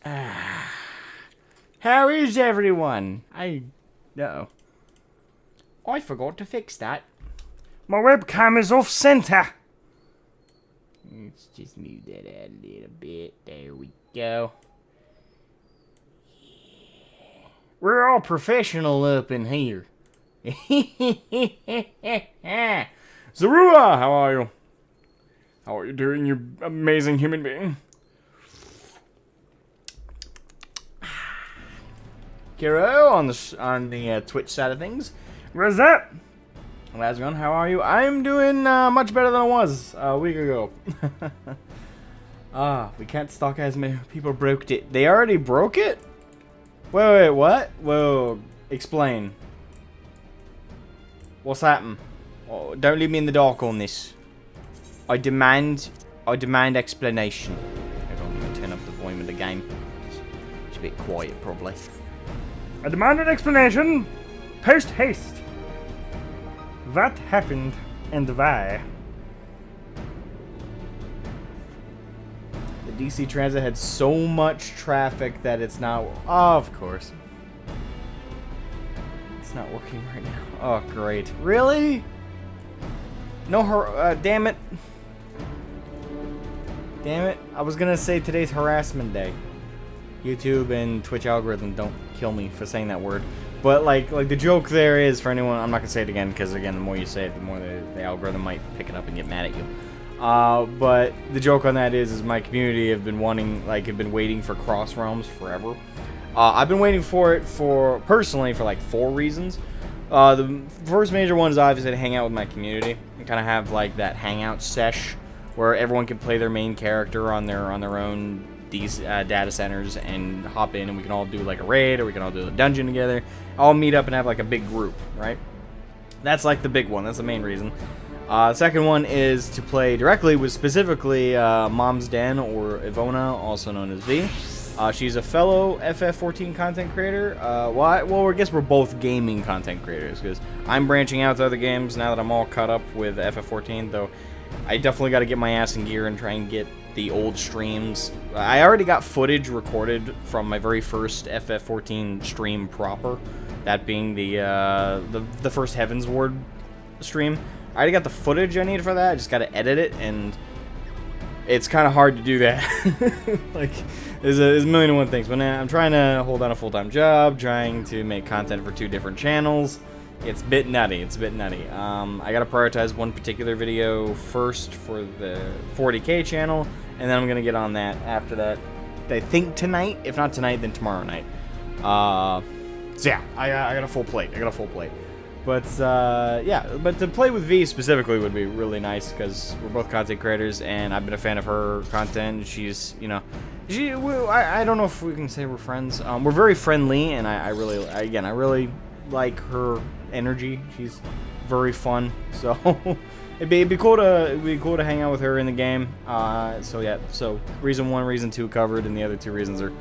How is everyone? Uh-oh. I forgot to fix that. My webcam is off center. Let's just move that out a little bit. There we go. We're all professional up in here. Zarua, how are you? How are you doing, you amazing human being? Kiro on the Twitch side of things. What's up? Asmogan, how are you? I'm doing much better than I was a week ago. We can't stalk as many people broke it. They already broke it? Wait, what? Whoa, explain. What's happened? Oh, don't leave me in the dark on this. I demand explanation. I don't even turn up the volume of the game. It's a bit quiet, probably. I demand an explanation. Post haste. What happened and why? The DC Transit had so much traffic that it's not... Oh, of course. It's not working right now. Oh, great. Really? No, damn it. Damn it. I was gonna say today's harassment day. YouTube and Twitch algorithm don't kill me for saying that word. But, like the joke there is, for anyone... I'm not gonna say it again, because, again, the more you say it, the more the algorithm might pick it up and get mad at you. But the joke on that is my community have been waiting for Crossrealms forever. I've been waiting for it personally for like 4 reasons. The first major one is obviously to hang out with my community and kind of have like that hangout sesh where everyone can play their main character on their own data centers and hop in, and we can all do like a raid, or we can all do a dungeon together, all meet up and have like a big group, right? That's like the big one. That's the main reason. The second one is to play directly with specifically Mom's Den, or Ivona, also known as V. She's a fellow FF14 content creator. Well, I guess we're both gaming content creators, because I'm branching out to other games now that I'm all caught up with FF14, though I definitely got to get my ass in gear and try and get the old streams. I already got footage recorded from my very first FF14 stream proper, that being the first Heaven's Ward stream. I already got the footage I need for that. I just got to edit it, and it's kind of hard to do that. Like, there's a million and one things. But I'm trying to hold down a full-time job, trying to make content for 2 different channels. It's a bit nutty. It's a bit nutty. I got to prioritize one particular video first for the 40K channel, and then I'm going to get on that after that. I think tonight. If not tonight, then tomorrow night. So yeah, I got a full plate. But, yeah, but to play with V specifically would be really nice, because we're both content creators, and I've been a fan of her content. She's, you know, I don't know if we can say we're friends. We're very friendly, and I really like her energy. She's very fun, so it'd be cool to hang out with her in the game. So yeah, so reason 1, reason 2 covered, and the other 2 reasons are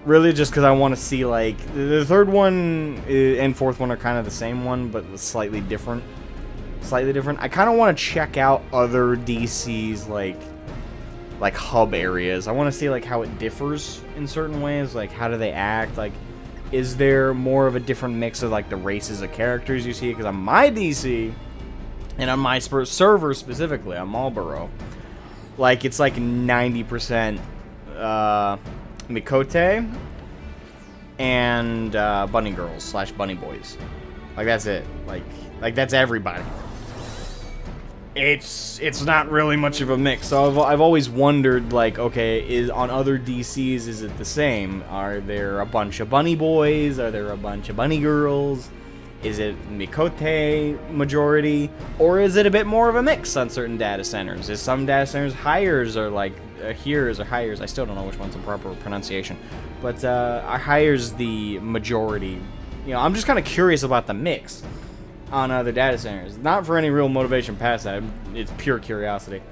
really just because I want to see, like, the third one and fourth one are kind of the same one, but slightly different. I kind of want to check out other DC's, like hub areas. I want to see, like, how it differs in certain ways. Like, how do they act? Like, is there more of a different mix of, like, the races of characters you see? Because on my DC, and on my server specifically, on Marlboro, like, it's like 90%, Mikote and bunny girls / bunny boys. Like, that's it. Like that's everybody. It's not really much of a mix. So I've always wondered, like, okay, is on other DCs, is it the same? Are there a bunch of bunny boys? Are there a bunch of bunny girls? Is it Mikote majority? Or is it a bit more of a mix on certain data centers? Is some data centers hires or like here's or hires? I still don't know which one's the proper pronunciation. But are hires the majority? You know, I'm just kind of curious about the mix on other data centers. Not for any real motivation past that. It's pure curiosity.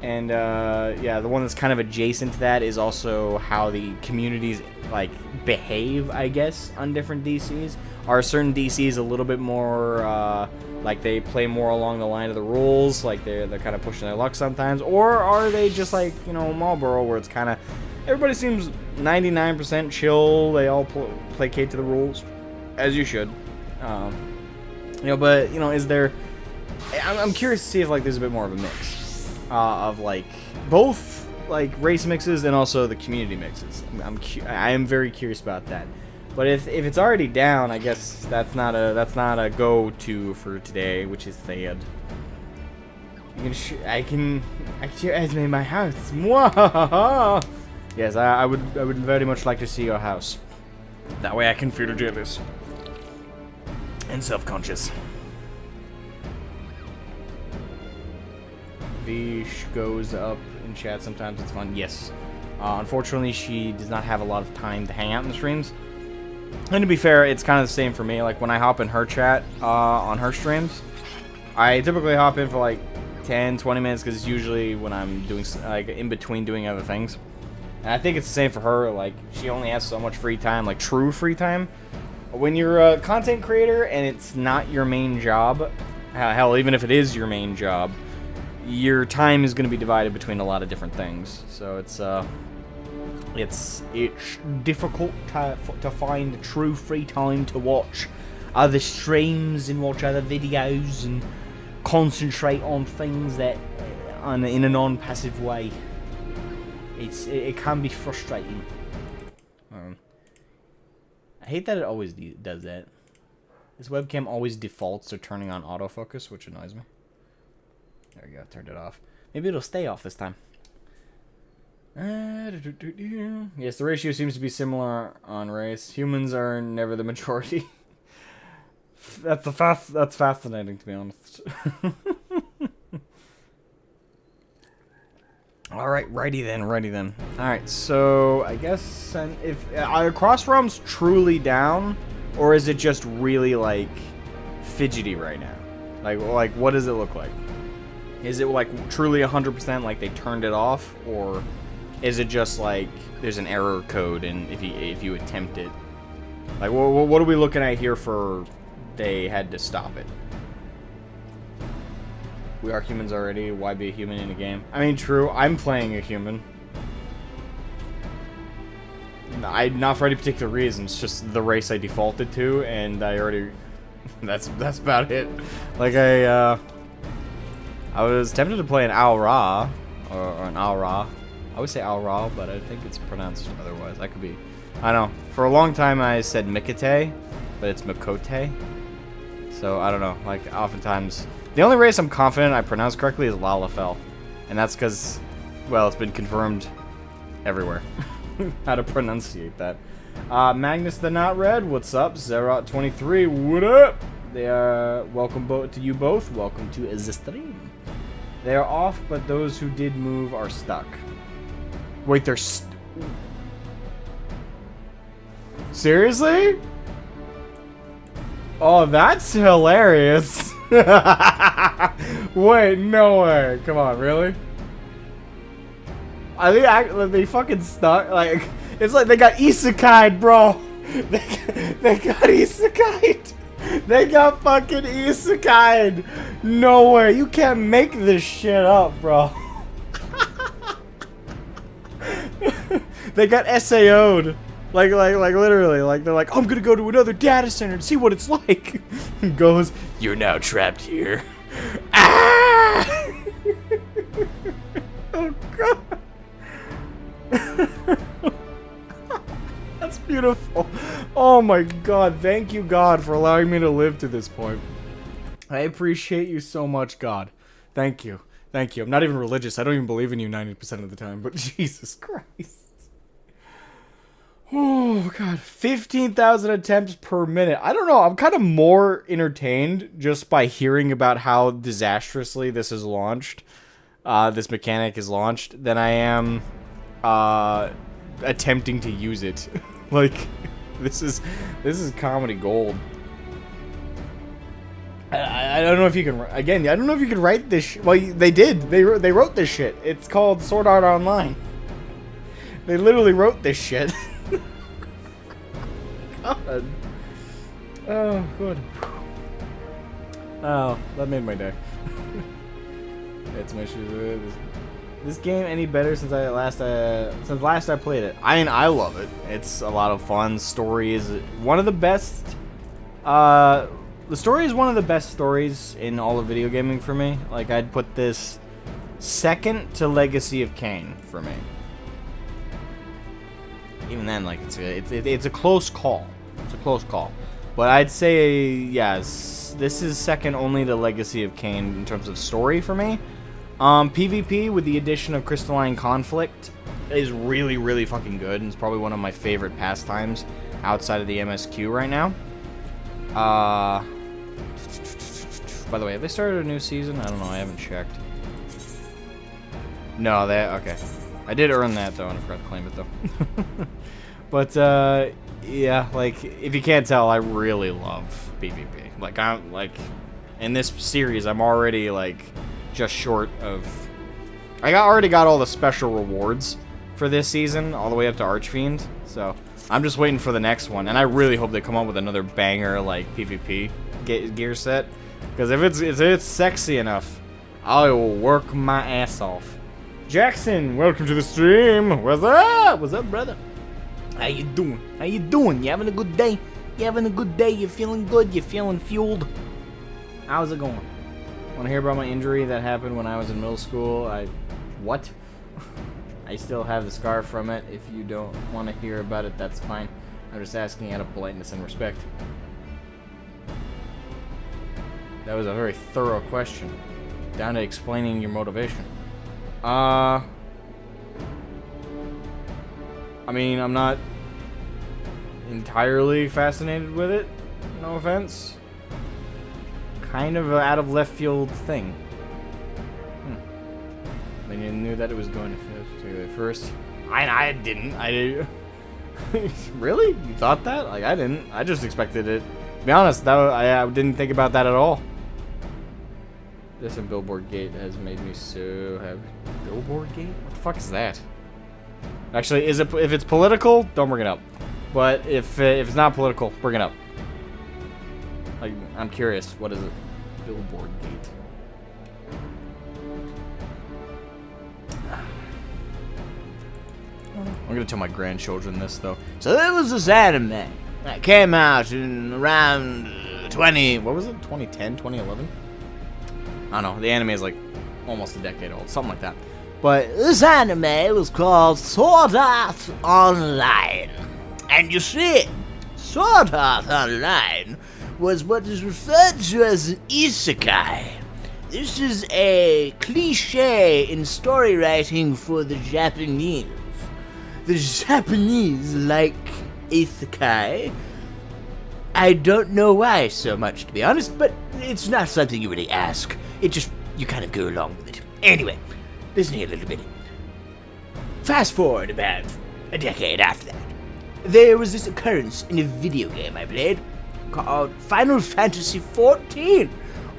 And yeah, the one that's kind of adjacent to that is also how the communities like behave, I guess, on different DCs. Are certain DCs a little bit more like they play more along the line of the rules, like they're kind of pushing their luck sometimes, or are they just like, you know, Marlboro, where it's kind of everybody seems 99% chill, they all placate to the rules, as you should. You know, but you know, is there? I'm curious to see if like there's a bit more of a mix of like both like race mixes and also the community mixes. I am very curious about that. But if it's already down, I guess that's not a go-to for today, which is sad. I can estimate my house. Mwah! Yes, I would very much like to see your house. That way I can feel jealous and self-conscious. Vish goes up in chat sometimes. It's fun. Yes. Unfortunately, she does not have a lot of time to hang out in the streams. And to be fair, it's kind of the same for me. Like, when I hop in her chat on her streams, I typically hop in for like 10, 20 minutes because it's usually when I'm doing, like, in between doing other things. And I think it's the same for her. Like, she only has so much free time, like true free time. When you're a content creator and it's not your main job, hell, even if it is your main job, your time is going to be divided between a lot of different things. So it's difficult to find true free time to watch other streams and watch other videos and concentrate on things that in a non-passive way. It can be frustrating. I hate that it always does that. This webcam always defaults to turning on autofocus, which annoys me. There we go, turned it off. Maybe it'll stay off this time. Yes, the ratio seems to be similar on race. Humans are never the majority. That's fascinating, to be honest. All right, righty then. All right, so I guess if are Crossrealms truly down, or is it just really like fidgety right now? Like what does it look like? Is it like truly 100% like they turned it off, or is it just like there's an error code and if you attempt it? Like what are we looking at here for they had to stop it? We are humans already. Why be a human in a game? I mean, true. I'm playing a human. Not for any particular reason. It's just the race I defaulted to, and I already. That's about it. Like I was tempted to play an Al Ra or an Al Ra. I would say Al Ra, but I think it's pronounced otherwise. I could be. I don't know. For a long time, I said Mikate, but it's Mikote. So I don't know. Like oftentimes. The only race I'm confident I pronounced correctly is Lalafell. And that's because, well, it's been confirmed everywhere how to pronunciate that. Magnus the Not Red, what's up? Zerot23, what up? They are welcome to you both. Welcome to the stream. They are off, but those who did move are stuck. Wait, they're seriously? Oh, that's hilarious. Wait, no way. Come on, really? Are they fucking stuck? Like, it's like they got isekai'd, bro. They got isekai'd. They got fucking isekai'd. No way. You can't make this shit up, bro. They got SAO'd. Like literally, like they're like, I'm gonna go to another data center and see what it's like. Goes, you're now trapped here. Ah! Oh god. That's beautiful. Oh my god, thank you God for allowing me to live to this point. I appreciate you so much, God. Thank you. Thank you. I'm not even religious. I don't even believe in you 90% of the time, but Jesus Christ. Oh, God. 15,000 attempts per minute. I don't know. I'm kind of more entertained just by hearing about how disastrously this is launched. This mechanic is launched than I am attempting to use it. Like, this is comedy gold. I don't know if you can. Again, I don't know if you can write this. Well, they did. They wrote this shit. It's called Sword Art Online. They literally wrote this shit. God. Oh, good. Oh, that made my day. It's my shoes. This game any better since last I played it? I mean, I love it. It's a lot of fun. Story is one of the best. The story is one of the best stories in all of video gaming for me. Like, I'd put this second to Legacy of Kain for me. Even then, like, it's a close call. It's a close call. But I'd say, yes, this is second only to Legacy of Kain in terms of story for me. PvP with the addition of Crystalline Conflict is really, really fucking good. And it's probably one of my favorite pastimes outside of the MSQ right now. By the way, have they started a new season? I don't know, I haven't checked. No, okay. I did earn that, though, and I forgot to claim it, though. But, yeah, like, if you can't tell, I really love PvP. Like, in this series, I'm already, like, just short of... I already got all the special rewards for this season, all the way up to Archfiend, so I'm just waiting for the next one, and I really hope they come up with another banger, like, PvP gear set. Because if it's sexy enough, I will work my ass off. Jackson, welcome to the stream. What's up? What's up, brother? How you doing? How you doing? You having a good day? You having a good day? You feeling good? You feeling fueled? How's it going? Want to hear about my injury that happened when I was in middle school? What? I still have the scar from it. If you don't want to hear about it, that's fine. I'm just asking out of politeness and respect. That was a very thorough question. Down to explaining your motivation. I mean, I'm not entirely fascinated with it. No offense. Kind of an out of left field thing. I mean, you knew that it was going to first. I didn't. Really? You thought that? Like, I didn't. I just expected it. To be honest, I didn't think about that at all. This and Billboard Gate has made me so happy. Billboard Gate? What the fuck is that? Actually, if it's political, don't bring it up. But if it's not political, bring it up. Like, I'm curious. What is it? Billboard Gate. I'm gonna tell my grandchildren this, though. So there was this anime that came out in around 2010, 2011? I don't know, the anime is like almost a decade old, something like that. But this anime was called Sword Art Online. And you see, Sword Art Online was what is referred to as an isekai. This is a cliche in story writing for the Japanese. The Japanese like isekai. I don't know why so much, to be honest, but it's not something you really ask. It just, you kind of go along with it. Anyway, listen here a little bit. Fast forward about a decade after that. There was this occurrence in a video game I played called Final Fantasy XIV.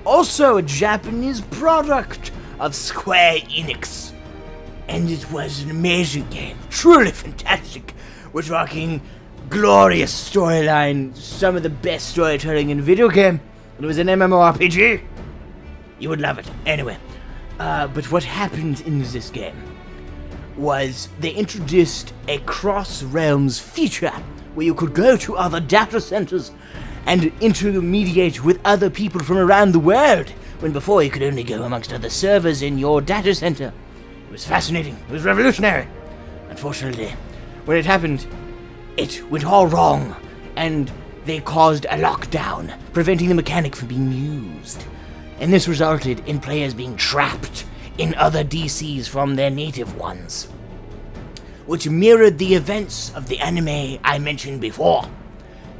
Also a Japanese product of Square Enix. And it was an amazing game. Truly fantastic. We're talking glorious storyline, some of the best storytelling in a video game. It was an MMORPG. You would love it. Anyway, but what happened in this game was they introduced a Crossrealms feature where you could go to other data centers and intermediate with other people from around the world, when before you could only go amongst other servers in your data center. It was fascinating. It was revolutionary. Unfortunately, when it happened, it went all wrong, and they caused a lockdown, preventing the mechanic from being used. And this resulted in players being trapped in other DCs from their native ones, which mirrored the events of the anime I mentioned before,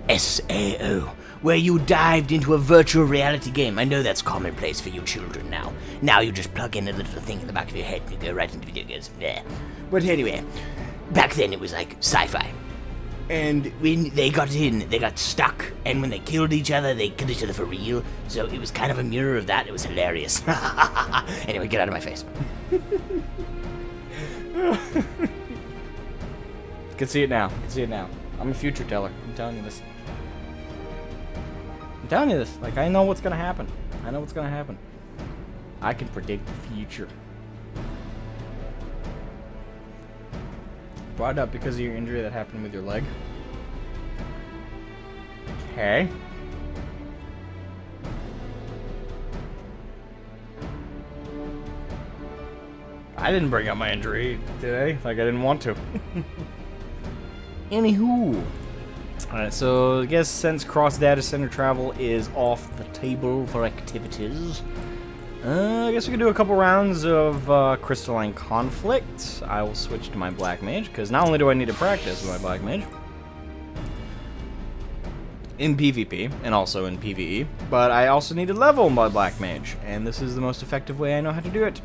SAO, where you dived into a virtual reality game. I know that's commonplace for you children now. Now you just plug in a little thing in the back of your head and you go right into video games. Yeah. But anyway, back then it was like sci-fi. And when they got in, they got stuck. And when they killed each other, they killed each other for real. So it was kind of a mirror of that. It was hilarious. Anyway, get out of my face. Can see it now. Can see it now. I'm a future teller. I'm telling you this. I'm telling you this. Like, I know what's gonna happen. I know what's gonna happen. I can predict the future. Brought it up because of your injury that happened with your leg. Okay. I didn't bring up my injury today. Like, I didn't want to. Anywho. Alright, so I guess since cross data center travel is off the table for activities, I guess we can do a couple rounds of Crystalline Conflict. I will switch to my Black Mage, because not only do I need to practice with my Black Mage in PvP and also in PvE, but I also need to level my Black Mage, and this is the most effective way I know how to do it.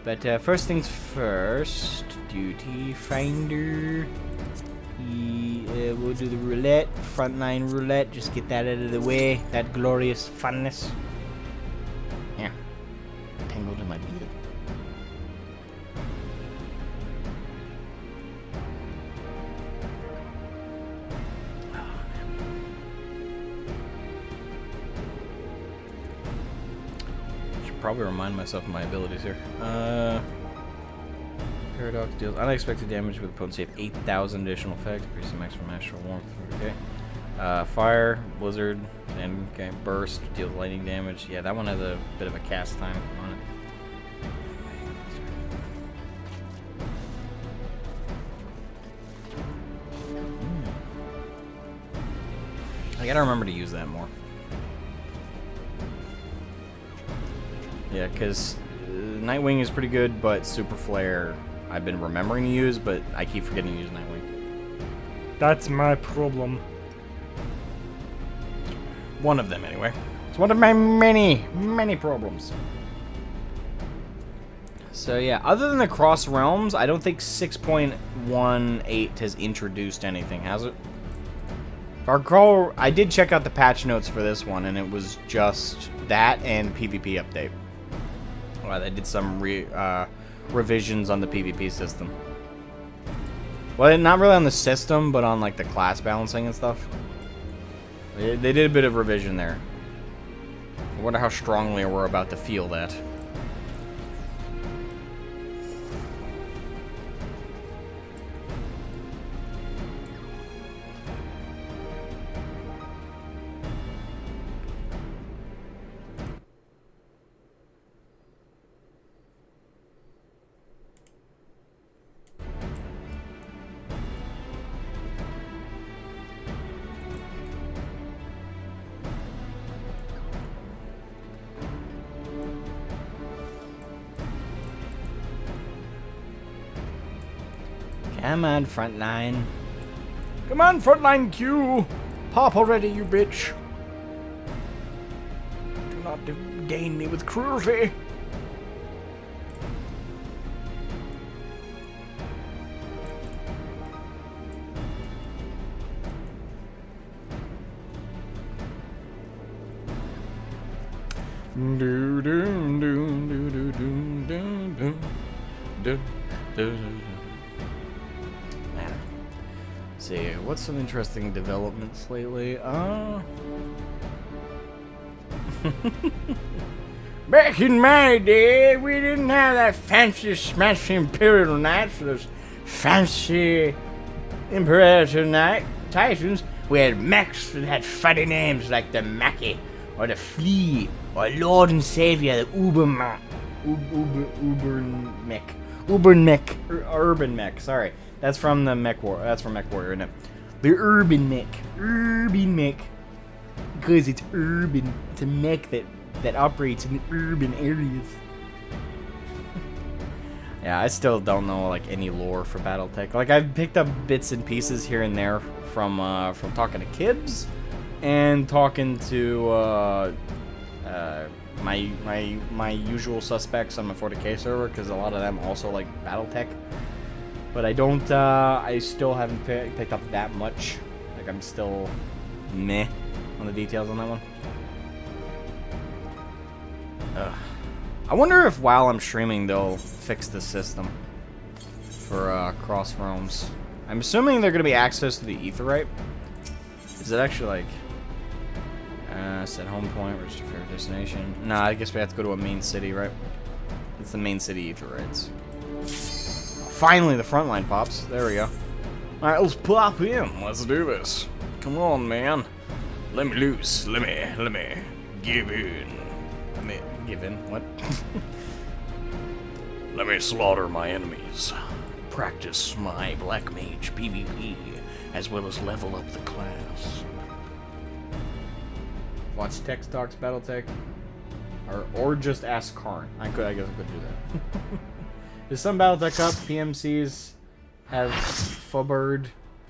But first things first, Duty Finder. We'll do the roulette, frontline roulette, just get that out of the way, that glorious funness. Yeah, tangled in my beard. Should probably remind myself of my abilities here. Paradox deals unexpected damage with a potency of 8,000 additional effect, increasing maximum astral warmth. Okay. Fire, blizzard, and okay, burst deals lightning damage. Yeah, that one has a bit of a cast time on it. I gotta remember to use that more. Yeah, because Nightwing is pretty good, but Super Flare I've been remembering to use, but I keep forgetting to use Nightwing. That's my problem. One of them, anyway. It's one of my many, many problems. So yeah, other than the Cross Realms, I don't think 6.18 has introduced anything, has it? If I recall, I did check out the patch notes for this one, and it was just that and PvP update. Well, they did some revisions on the PvP system. Well, not really on the system, but on like the class balancing and stuff. They did a bit of revision there. I wonder how strongly we're about to feel that. Come on, frontline. Come on, frontline Q! Pop already, you bitch! Do not gain me with cruelty! Do do do do do do do do do. Man, see what's some interesting developments lately. Back in my day, we didn't have that fancy smashy Imperial Knights, those fancy Imperator Knight Titans. We had mechs that had funny names like the Mackie, or the Flea, or Lord and Savior, the Ubermech. Urban Mech, sorry. That's from the Mech War. That's from Mech Warrior, isn't it? The Urban Mech. Because it's urban. It's a mech that operates in the urban areas. Yeah, I still don't know like any lore for BattleTech. Like I've picked up bits and pieces here and there from talking to Kibbs and talking to my usual suspects on my 40k server, because a lot of them also like BattleTech. But I don't, I still haven't picked up that much. Like, I'm still meh on the details on that one. I wonder if while I'm streaming, they'll fix the system for Crossrealms. I'm assuming they're going to be access to the Aetheryte. Is it actually like... set home point, register favorite destination. Nah, I guess we have to go to a main city, right? It's the main city Aetherites. Finally, the front line pops. There we go. Alright, let's pop in. Let's do this. Come on, man. Let me loose. Let me give in. Let me give in? What? Let me slaughter my enemies. Practice my Black Mage PvP, as well as level up the class. Watch Text Talks Battletech. Or just ask Karn. I guess I could do that. There's some Battletech up. PMCs have Fubard,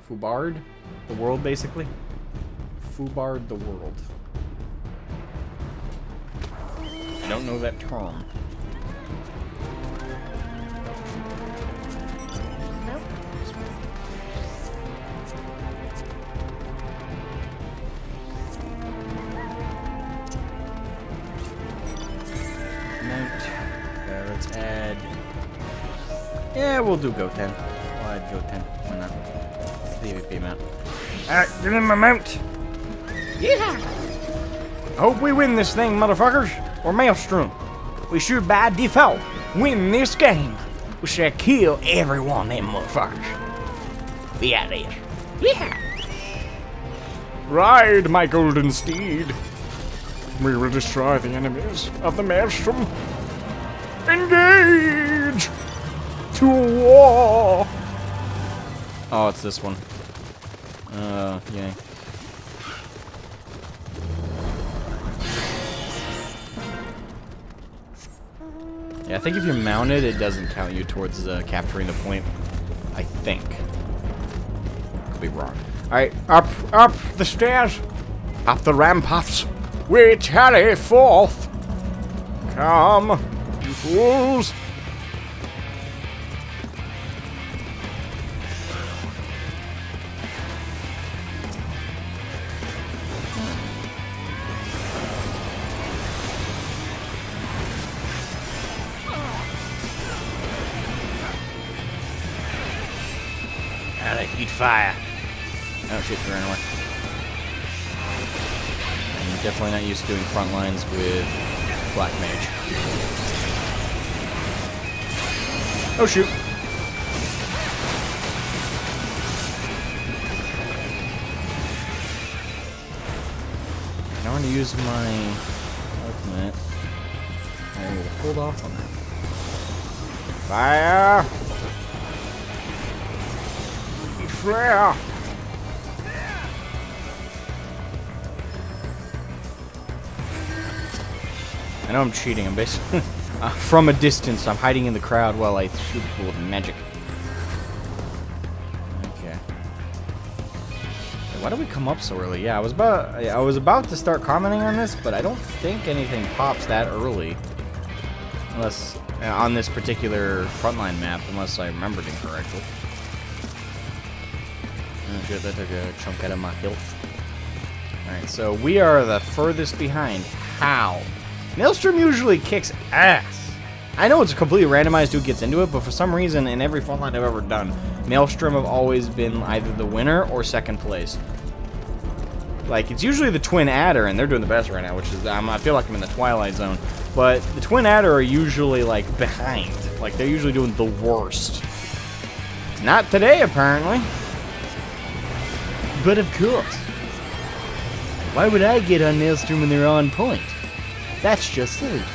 the world basically. Fubard the world. I don't know that term. Let's add... Yeah, we'll do Go 10. We'll add Go 10. Why not? PvP mount. Alright, get in my mount! Yeah! I hope we win this thing, motherfuckers! Or Maelstrom. We should by default win this game. We should kill every one of them motherfuckers. Be out there. Yeah! Ride, my golden steed. We will destroy the enemies of the Maelstrom. Engage! To war! Oh, it's this one. Yeah. Yeah, I think if you're mounted, it doesn't count you towards capturing the point. I think. Could be wrong. Alright, up the stairs, up the ramparts. We tally forth. Come, you fools. Now they heat fire. Oh shit, he ran away. I'm definitely not used to doing front lines with Black Mage. Oh shoot. I want to use my ultimate. I will hold off on that. Fire! Flare! I know I'm cheating. I'm basically from a distance. I'm hiding in the crowd while I shoot people with magic. Okay. Why did we come up so early? Yeah, I was about to start commenting on this, but I don't think anything pops that early, unless on this particular frontline map, unless I remembered it correctly. Oh shit, that took a chunk out of my health. Alright, so we are the furthest behind. How? Maelstrom usually kicks ass. I know it's completely randomized who gets into it, but for some reason, in every frontline I've ever done, Maelstrom have always been either the winner or second place. Like, it's usually the Twin Adder, and they're doing the best right now, which is, I feel like I'm in the Twilight Zone. But the Twin Adder are usually, like, behind. Like, they're usually doing the worst. Not today, apparently. But of course. Why would I get on Maelstrom when they're on point? That's just silly talk.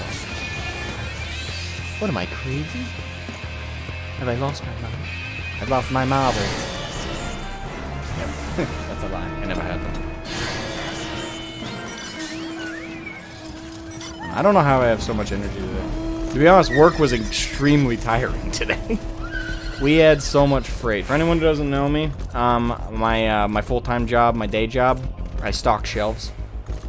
What am I, crazy? Have I lost my mind? I've lost my marbles. Yep, that's a lie. I never had them. I don't know how I have so much energy today. To be honest, work was extremely tiring today. We had so much freight. For anyone who doesn't know me, my full-time job, my day job, I stock shelves.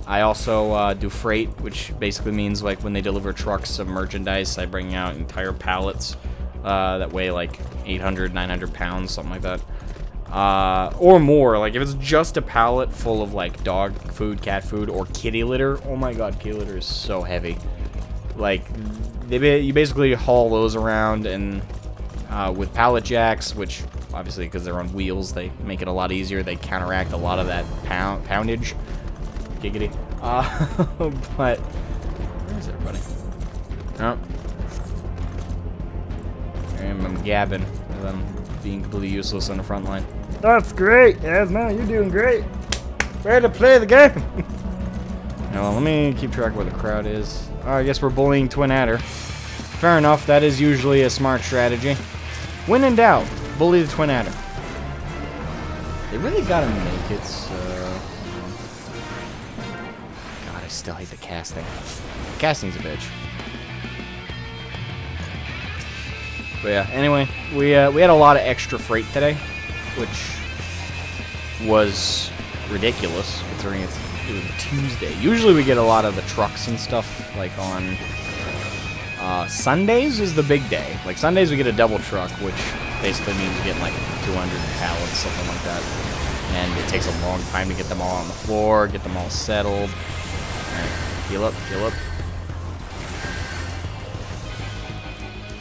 I also do freight, which basically means like when they deliver trucks of merchandise, I bring out entire pallets that weigh like 800, 900 pounds, something like that. Or more. Like if it's just a pallet full of like dog food, cat food, or kitty litter. Oh my god, kitty litter is so heavy. Like you basically haul those around and with pallet jacks, which obviously because they're on wheels, they make it a lot easier. They counteract a lot of that poundage. Giggity. But where is everybody? Oh. I'm gabbing as I'm being completely useless on the front line. That's great, Asmo. You're doing great. Ready to play the game. Now, let me keep track of where the crowd is. I guess we're bullying Twin Adder. Fair enough. That is usually a smart strategy. When in doubt, bully the Twin Adder. They really gotta make it so... God, I still hate the casting. The casting's a bitch. But yeah, anyway, we had a lot of extra freight today, which was ridiculous considering it was a Tuesday. Usually we get a lot of the trucks and stuff like on Sundays is the big day. Like Sundays we get a double truck, which basically means we get like 200 pallets, something like that. And it takes a long time to get them all on the floor, get them all settled. Alright, heal up, heal up.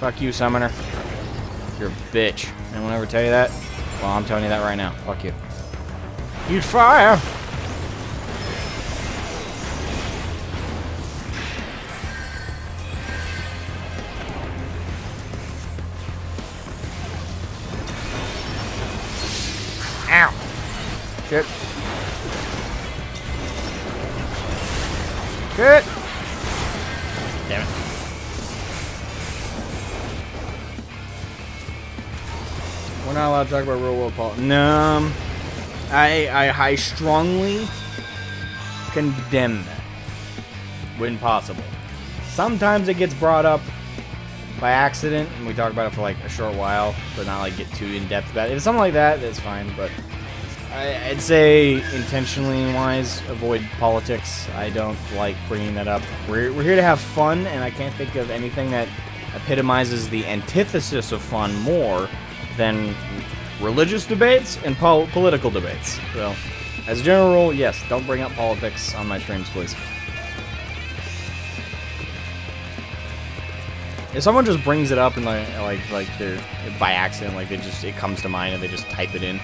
Fuck you, Summoner. You're a bitch. Anyone ever tell you that? Well, I'm telling you that right now. Fuck you. You'd fire! Ow! Shit. Shit! Damn it. We're not allowed to talk about real world politics. No. I strongly condemn that when possible. Sometimes it gets brought up by accident, and we talk about it for like a short while, but not like get too in depth about it. If it's something like that, that's fine. But I'd say intentionally wise, avoid politics. I don't like bringing that up. We're here to have fun, and I can't think of anything that epitomizes the antithesis of fun more than religious debates and political debates. So, as a general rule, yes, don't bring up politics on my streams, please. If someone just brings it up and like they're by accident, like it comes to mind and they just type it in,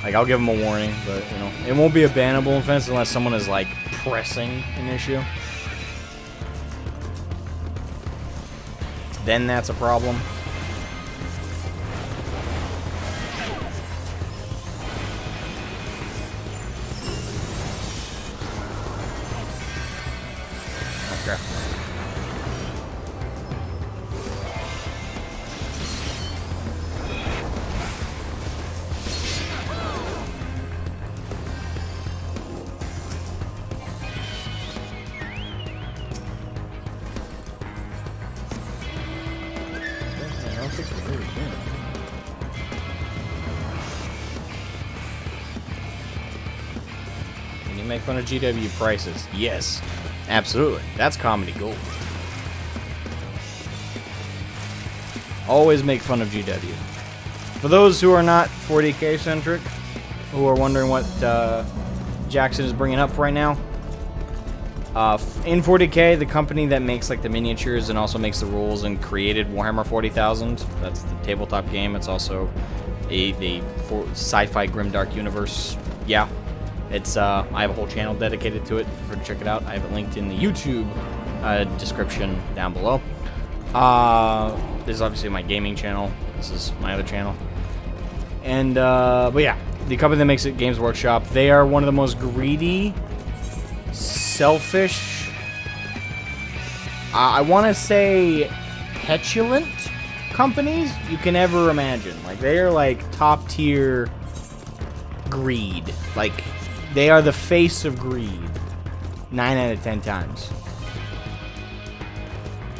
like I'll give them a warning, but you know it won't be a bannable offense unless someone is like pressing an issue. Then that's a problem. Okay. Can you make fun of GW prices? Yes. Absolutely. That's comedy gold. Always make fun of GW. For those who are not 40k centric, who are wondering what Jackson is bringing up right now, in 40k, the company that makes like the miniatures and also makes the rules and created Warhammer 40,000, that's the tabletop game. It's also the sci-fi grimdark universe. Yeah. It's I have a whole channel dedicated to it. For check it out. I have it linked in the YouTube description down below. This is obviously my gaming channel. This is my other channel. And but yeah, the company that makes it, Games Workshop, they are one of the most greedy, selfish, I want to say petulant companies you can ever imagine. Like they are like top tier greed. Like they are the face of greed 9 out of 10 times.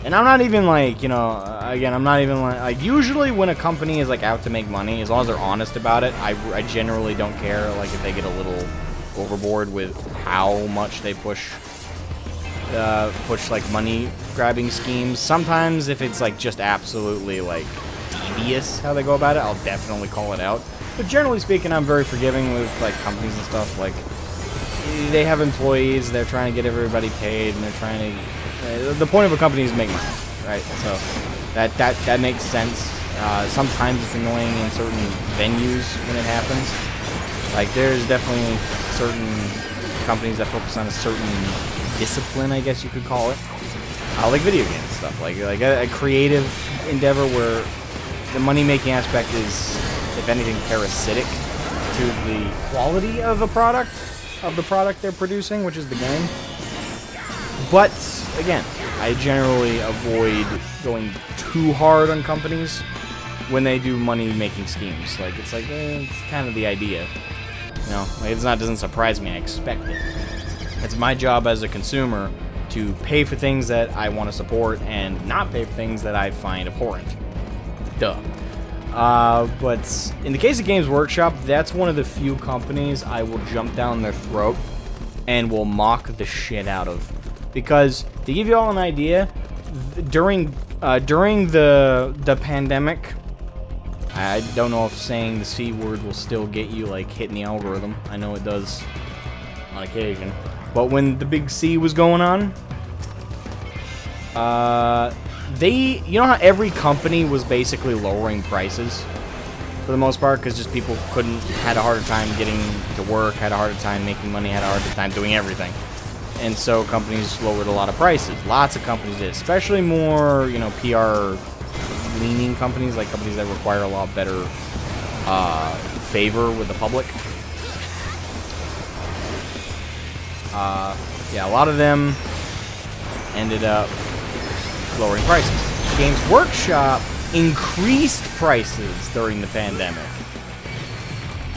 And I'm not even like, you know, again, I'm not even like usually when a company is like out to make money, as long as they're honest about it, I generally don't care like if they get a little overboard with how much they push like money grabbing schemes. Sometimes if it's like just absolutely like devious how they go about it, I'll definitely call it out. But generally speaking, I'm very forgiving with like companies and stuff. Like, they have employees, they're trying to get everybody paid, and they're trying to... the point of a company is to make money, right? So that makes sense. Sometimes it's annoying in certain venues when it happens. Like, there's definitely certain companies that focus on a certain discipline, I guess you could call it. Like video games stuff, like a creative endeavor where the money-making aspect is, if anything, parasitic to the quality of the product they're producing, which is the game. But again, I generally avoid going too hard on companies when they do money-making schemes. Like, it's like, it's kind of the idea. You know, like, doesn't surprise me, I expect it. It's my job as a consumer to pay for things that I want to support and not pay for things that I find abhorrent. Duh. But in the case of Games Workshop, that's one of the few companies I will jump down their throat and will mock the shit out of. Because, to give you all an idea, during the pandemic, I don't know if saying the C word will still get you, like, hitting the algorithm. I know it does on occasion. But when the big C was going on, you know how every company was basically lowering prices for the most part, because just people had a harder time getting to work, had a harder time making money, had a harder time doing everything. And so companies lowered a lot of prices. Lots of companies did, especially more, you know, PR leaning companies, like companies that require a lot better favor with the public. Yeah, a lot of them ended up lowering prices. Games Workshop increased prices during the pandemic.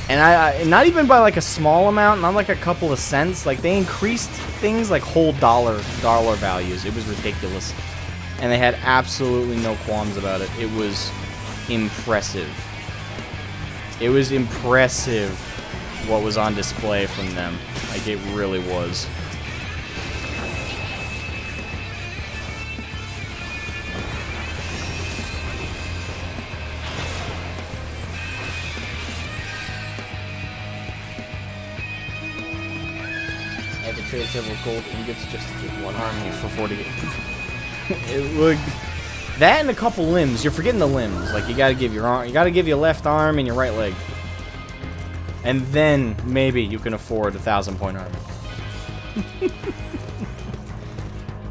And I not even by like a small amount, not like a couple of cents. Like, they increased things like whole dollar values. It was ridiculous. And they had absolutely no qualms about it. It was impressive. It was impressive what was on display from them. Like, it really was. I had to trade several gold ingots just to get one army for 40. It would... That and a couple limbs. You're forgetting the limbs. Like, you gotta give your arm, you gotta give your left arm and your right leg. And then, maybe, you can afford a 1,000-point army.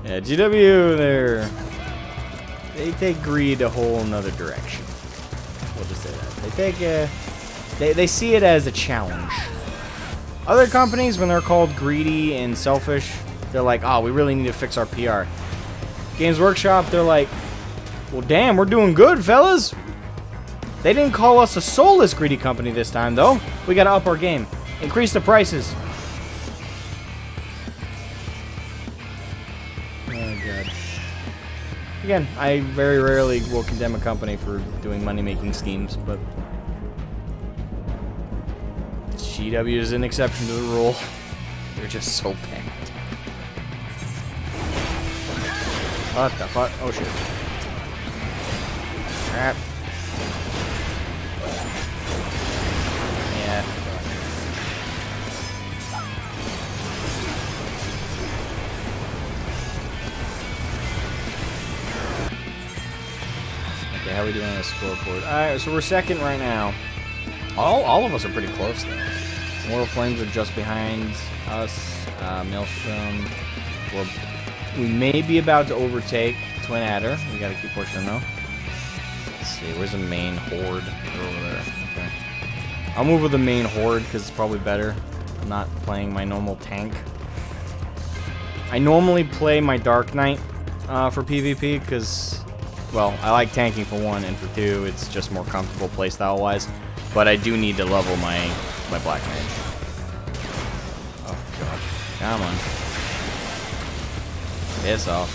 Yeah, GW, they take greed a whole nother direction. We'll just say that. They see it as a challenge. Other companies, when they're called greedy and selfish, they're like, oh, we really need to fix our PR. Games Workshop, they're like, well, damn, we're doing good, fellas. They didn't call us a soulless greedy company this time, though. We gotta up our game. Increase the prices. Oh, God. Again, I very rarely will condemn a company for doing money-making schemes, but GW is an exception to the rule. They're just so bad. What the fuck? Oh, shit. Crap. Yeah. Okay, how are we doing on the scoreboard? Alright, so we're second right now. All of us are pretty close, though. Mortal Flames are just behind us. Maelstrom. We may be about to overtake Twin Adder. We gotta keep pushing, though. Let's see, where's the main horde? They're over there. Okay. I'll move with the main horde because it's probably better. I'm not playing my normal tank. I normally play my Dark Knight for PvP because, well, I like tanking for one, and for two, it's just more comfortable playstyle-wise. But I do need to level my Black Mage. Oh, God. Come on. Piss off.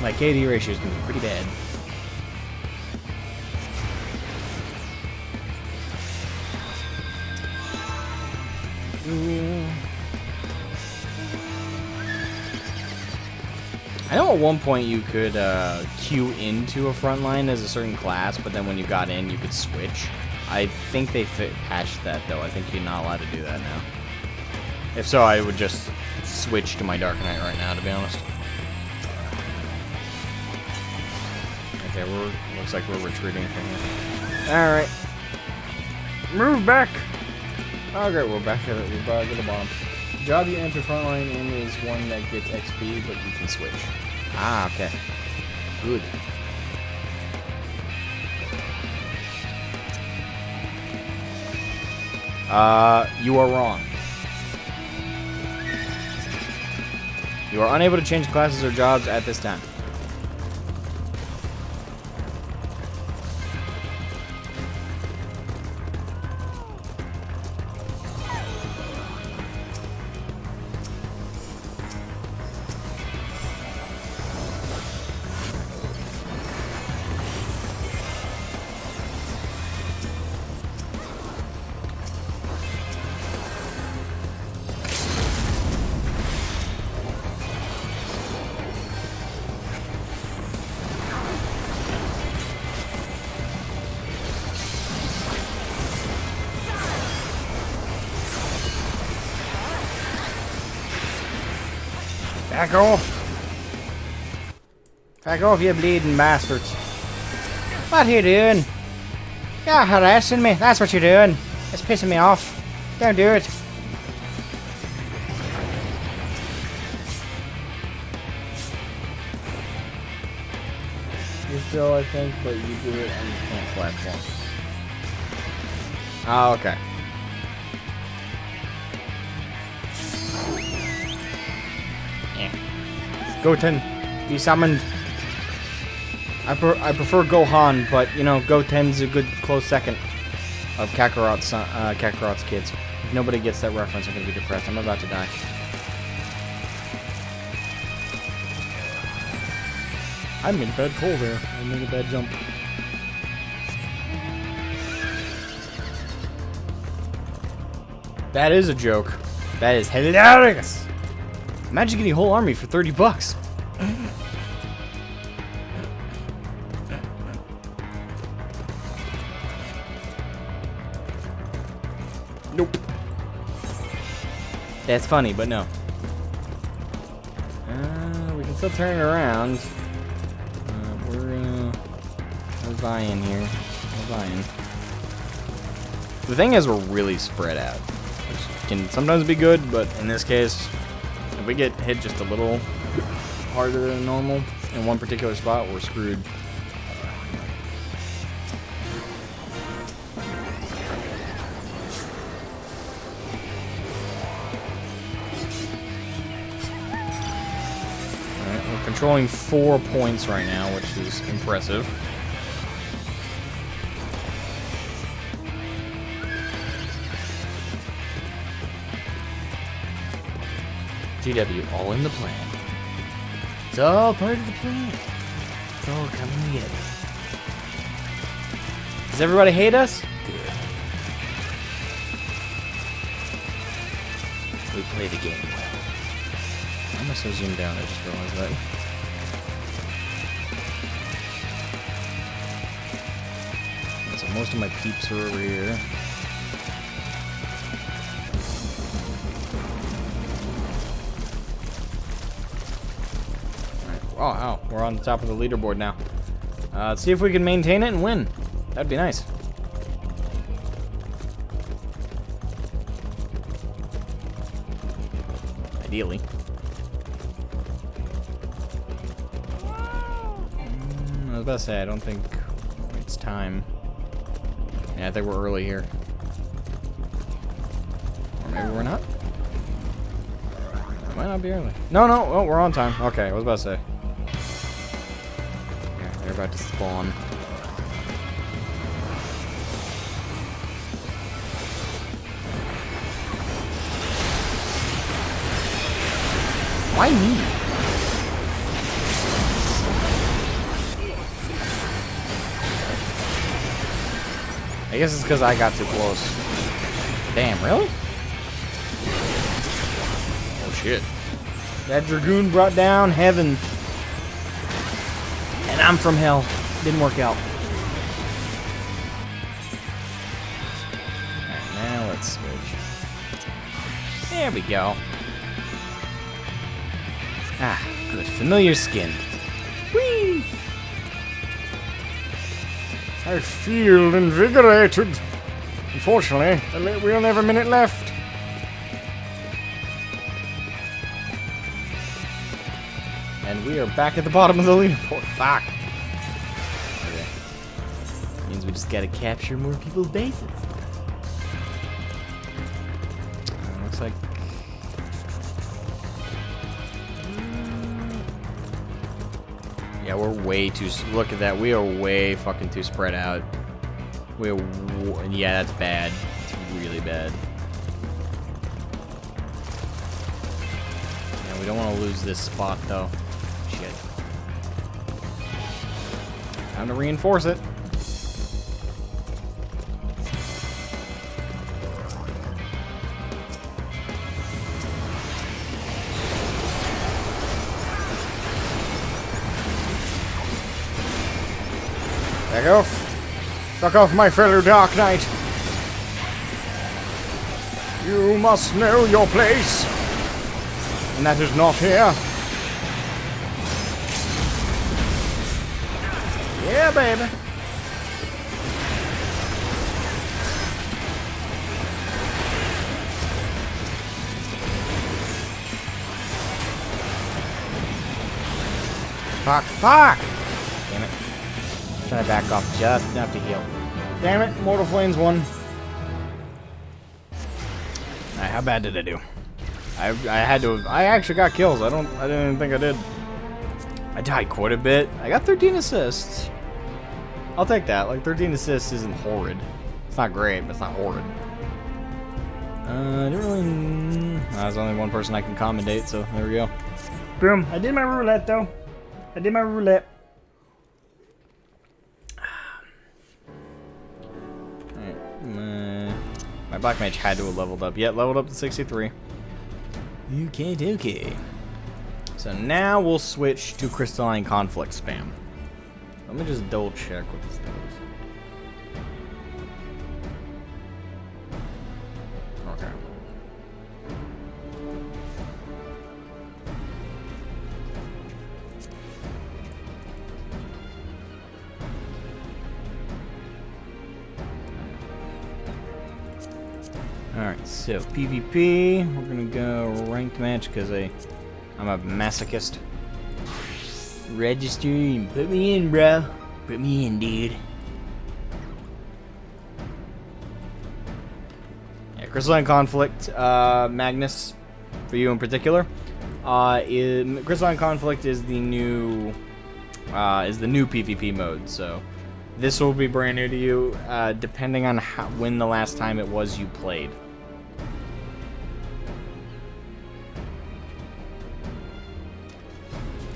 My KD ratio is going to be pretty bad. I know at one point you could queue into a front line as a certain class, but then when you got in, you could switch. I think they patched that, though. I think you're not allowed to do that now. If so, I would just switch to my Dark Knight right now, to be honest. Okay, looks like we're retreating from here. Alright. Move back! Oh, great, we're back at the bottom. The job you enter frontline in is one that gets XP, but you can switch. Ah, okay. Good. You are wrong. You are unable to change classes or jobs at this time. Back off! Back off, you bleeding bastards. What are you doing? You're harassing me. That's what you're doing. It's pissing me off. Don't do it. You still, I think, but you do it on the camp platform. Oh, okay. Goten, be summoned. I prefer Gohan, but you know Goten's a good close second of Kakarot's kids. If nobody gets that reference, I'm gonna be depressed. I'm about to die. I made a bad call there. I made a bad jump. That is a joke. That is hilarious. Imagine getting a whole army for 30 bucks. Nope. That's funny, but no. We can still turn it around. We're buying here. We're buying. The thing is, we're really spread out, which can sometimes be good, but in this case, if we get hit just a little harder than normal in one particular spot, we're screwed. Alright, we're controlling 4 points right now, which is impressive. GW, all in the plan. It's all part of the plan. It's all coming together. Does everybody hate us? Good. We play the game well. I'm gonna so zoom down, I just realized that. And so most of my peeps are over here. Oh, ow. We're on the top of the leaderboard now. Let's see if we can maintain it and win. That'd be nice. Ideally. I was about to say, I don't think it's time. Yeah, I think we're early here. Or maybe we're not. It might not be early. No, oh, we're on time. Okay, I was about to say. They're about to spawn. Why me? I guess it's because I got too close. Damn, really? shit. That Dragoon brought down heaven. And I'm from hell. Didn't work out. Alright, now let's switch. There we go. Ah, good. Familiar skin. Whee! I feel invigorated. Unfortunately, we only have a minute left. And we are back at the bottom of the leaderboard. Fuck. Okay. Means we just gotta capture more people's bases. Looks like... Yeah, we're way too... Look at that. We are way fucking too spread out. We are... Yeah, that's bad. It's really bad. Yeah, we don't want to lose this spot, though. Shit. Time to reinforce it. Back off. Fuck off, my fellow Dark Knight. You must know your place. And that is not here. Yeah, baby. Fuck, fuck! Damn it. Trying to back off just enough to heal. Damn it, Mortal Flames won. Alright, how bad did I do? I actually got kills. I didn't even think I did. I died quite a bit. I got 13 assists. I'll take that. Like, 13 assists isn't horrid. It's not great, but it's not horrid. I didn't really... There's only one person I can commendate, so there we go. Boom. I did my roulette, though. I did my roulette. Alright. My Black Mage had to have leveled up. Yeah, leveled up to 63. Okay. So now we'll switch to Crystalline Conflict spam. Let me just double check what this does. Okay. Alright, so PvP, we're gonna go ranked match because I'm a masochist. Register and put me in, bro. Put me in, dude. Yeah, Crystalline Conflict, Magnus, for you in particular. Crystalline Conflict is the new PvP mode, so this will be brand new to you, depending on when the last time it was you played.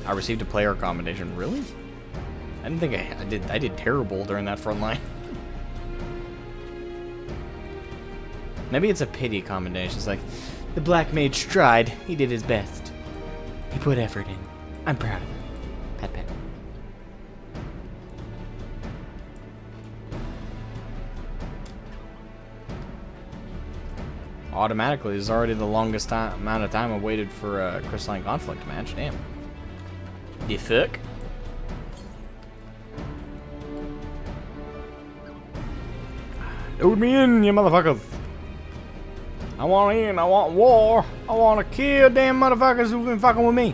I received a player commendation. Really? I didn't think I did. I did terrible during that front line. Maybe it's a pity commendation. It's like, the Black Mage tried. He did his best. He put effort in. I'm proud of him. Pat pat. Automatically, this is already the longest amount of time I waited for a Crystalline Conflict match. Damn. The fuck? Load me in, you motherfuckers. I want in, I want war. I want to kill damn motherfuckers who've been fucking with me.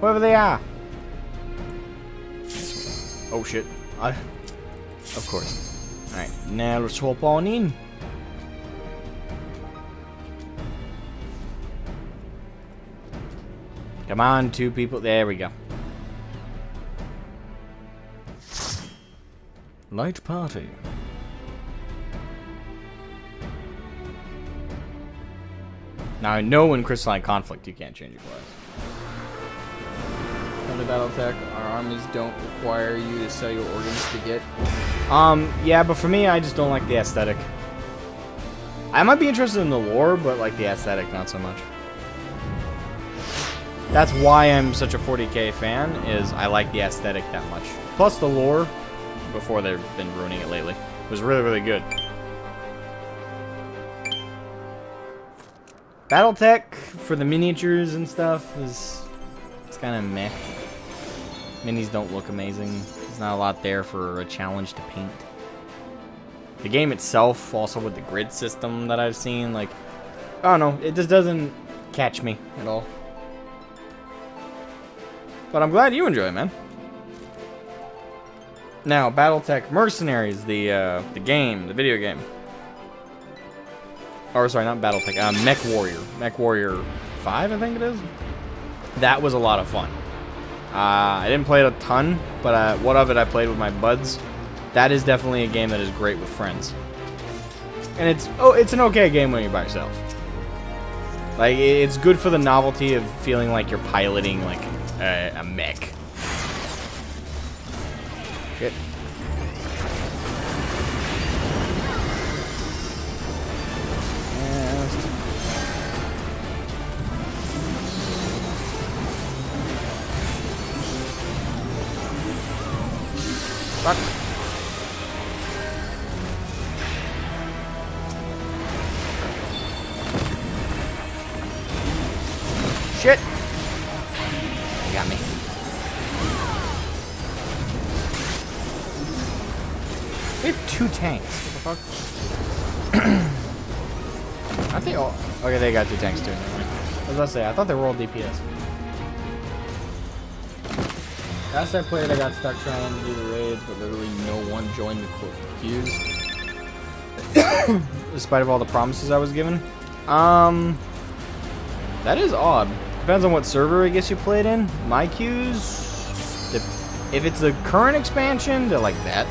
Whoever they are. Oh shit. Of course. Alright, now let's hop on in. Come on, two people. There we go. Light party. Now I know in Crystalline Conflict you can't change your class. Under battle tech, our armies don't require you to sell your organs to get. Yeah, but for me, I just don't like the aesthetic. I might be interested in the lore, but like the aesthetic, not so much. That's why I'm such a 40k fan, is I like the aesthetic that much. Plus the lore, before they've been ruining it lately, was really, really good. Battletech for the miniatures and stuff is it's kind of meh. Minis don't look amazing. There's not a lot there for a challenge to paint. The game itself, also with the grid system that I've seen, like, I don't know, it just doesn't catch me at all. But I'm glad you enjoy it, man. Now, Battletech Mercenaries, the game, the video game. Or sorry, not Battletech, Mech Warrior. Mech Warrior 5, I think it is. That was a lot of fun. I didn't play it a ton, but what of it I played with my buds. That is definitely a game that is great with friends. And it's an okay game when you're by yourself. Like, it's good for the novelty of feeling like you're piloting, like, a mech. Shit. Fuck. Shit. They got me. We have 2 tanks. What the fuck? Aren't they all? Okay, they got 2 tanks too. I was about to say, I thought they were all DPS. Last I played, I got stuck trying to do the raid, but literally no one joined the queues. Despite of all the promises I was given. That is odd. Depends on what server I guess you played in. My queues, if it's the current expansion, they're like that.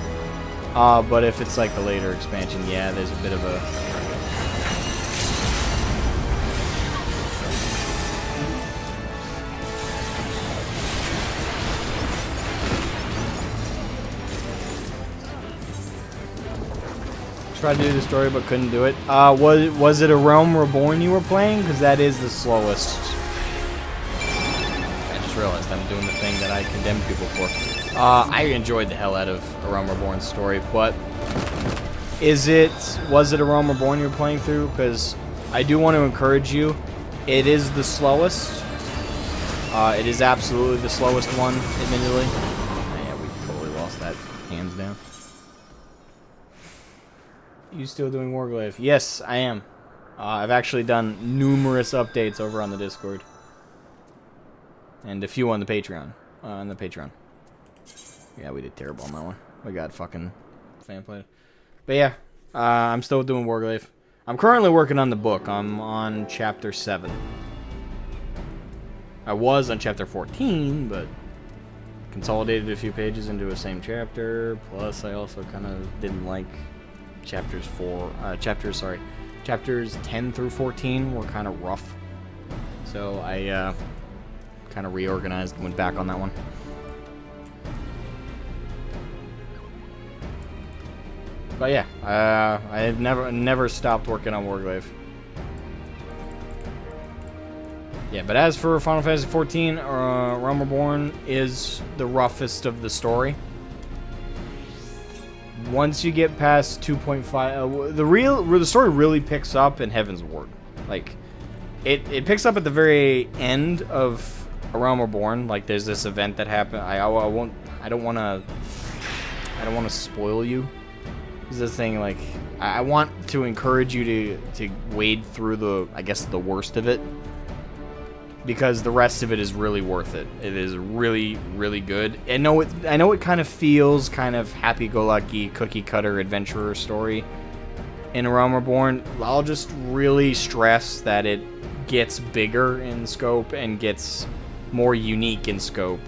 But if it's like the later expansion, yeah, there's a bit of a... Tried to do the story but couldn't do it. Was it a Realm Reborn you were playing? Because that is the slowest. I just realized I'm doing the thing that I condemned people for. I enjoyed the hell out of a Realm Reborn story, but was it a Realm Reborn you were playing through? Because I do want to encourage you. It is the slowest. It is absolutely the slowest one, admittedly. Yeah, we totally lost that, hands down. You still doing Warglaive? Yes, I am. I've actually done numerous updates over on the Discord. And a few on the Patreon. Yeah, we did terrible on that one. We got fucking fan played. But yeah, I'm still doing Warglaive. I'm currently working on the book. I'm on chapter 7. I was on chapter 14, but consolidated a few pages into a same chapter. Plus, I also kind of didn't like... Chapters 10 through 14 were kind of rough. So I kind of reorganized and went back on that one. But yeah, I've never stopped working on Warglaive. Yeah, but as for Final Fantasy 14, Realm Reborn is the roughest of the story. Once you get past 2.5, the story really picks up in Heaven's Ward. Like, it picks up at the very end of A Realm Reborn. Like, there's this event that happened. I don't want to spoil you. This is the thing. Like, I want to encourage you to wade through the worst of it. Because the rest of it is really worth it. It is really, really good. I know it kind of feels kind of happy-go-lucky, cookie-cutter adventurer story in A Realm Reborn. I'll just really stress that it gets bigger in scope and gets more unique in scope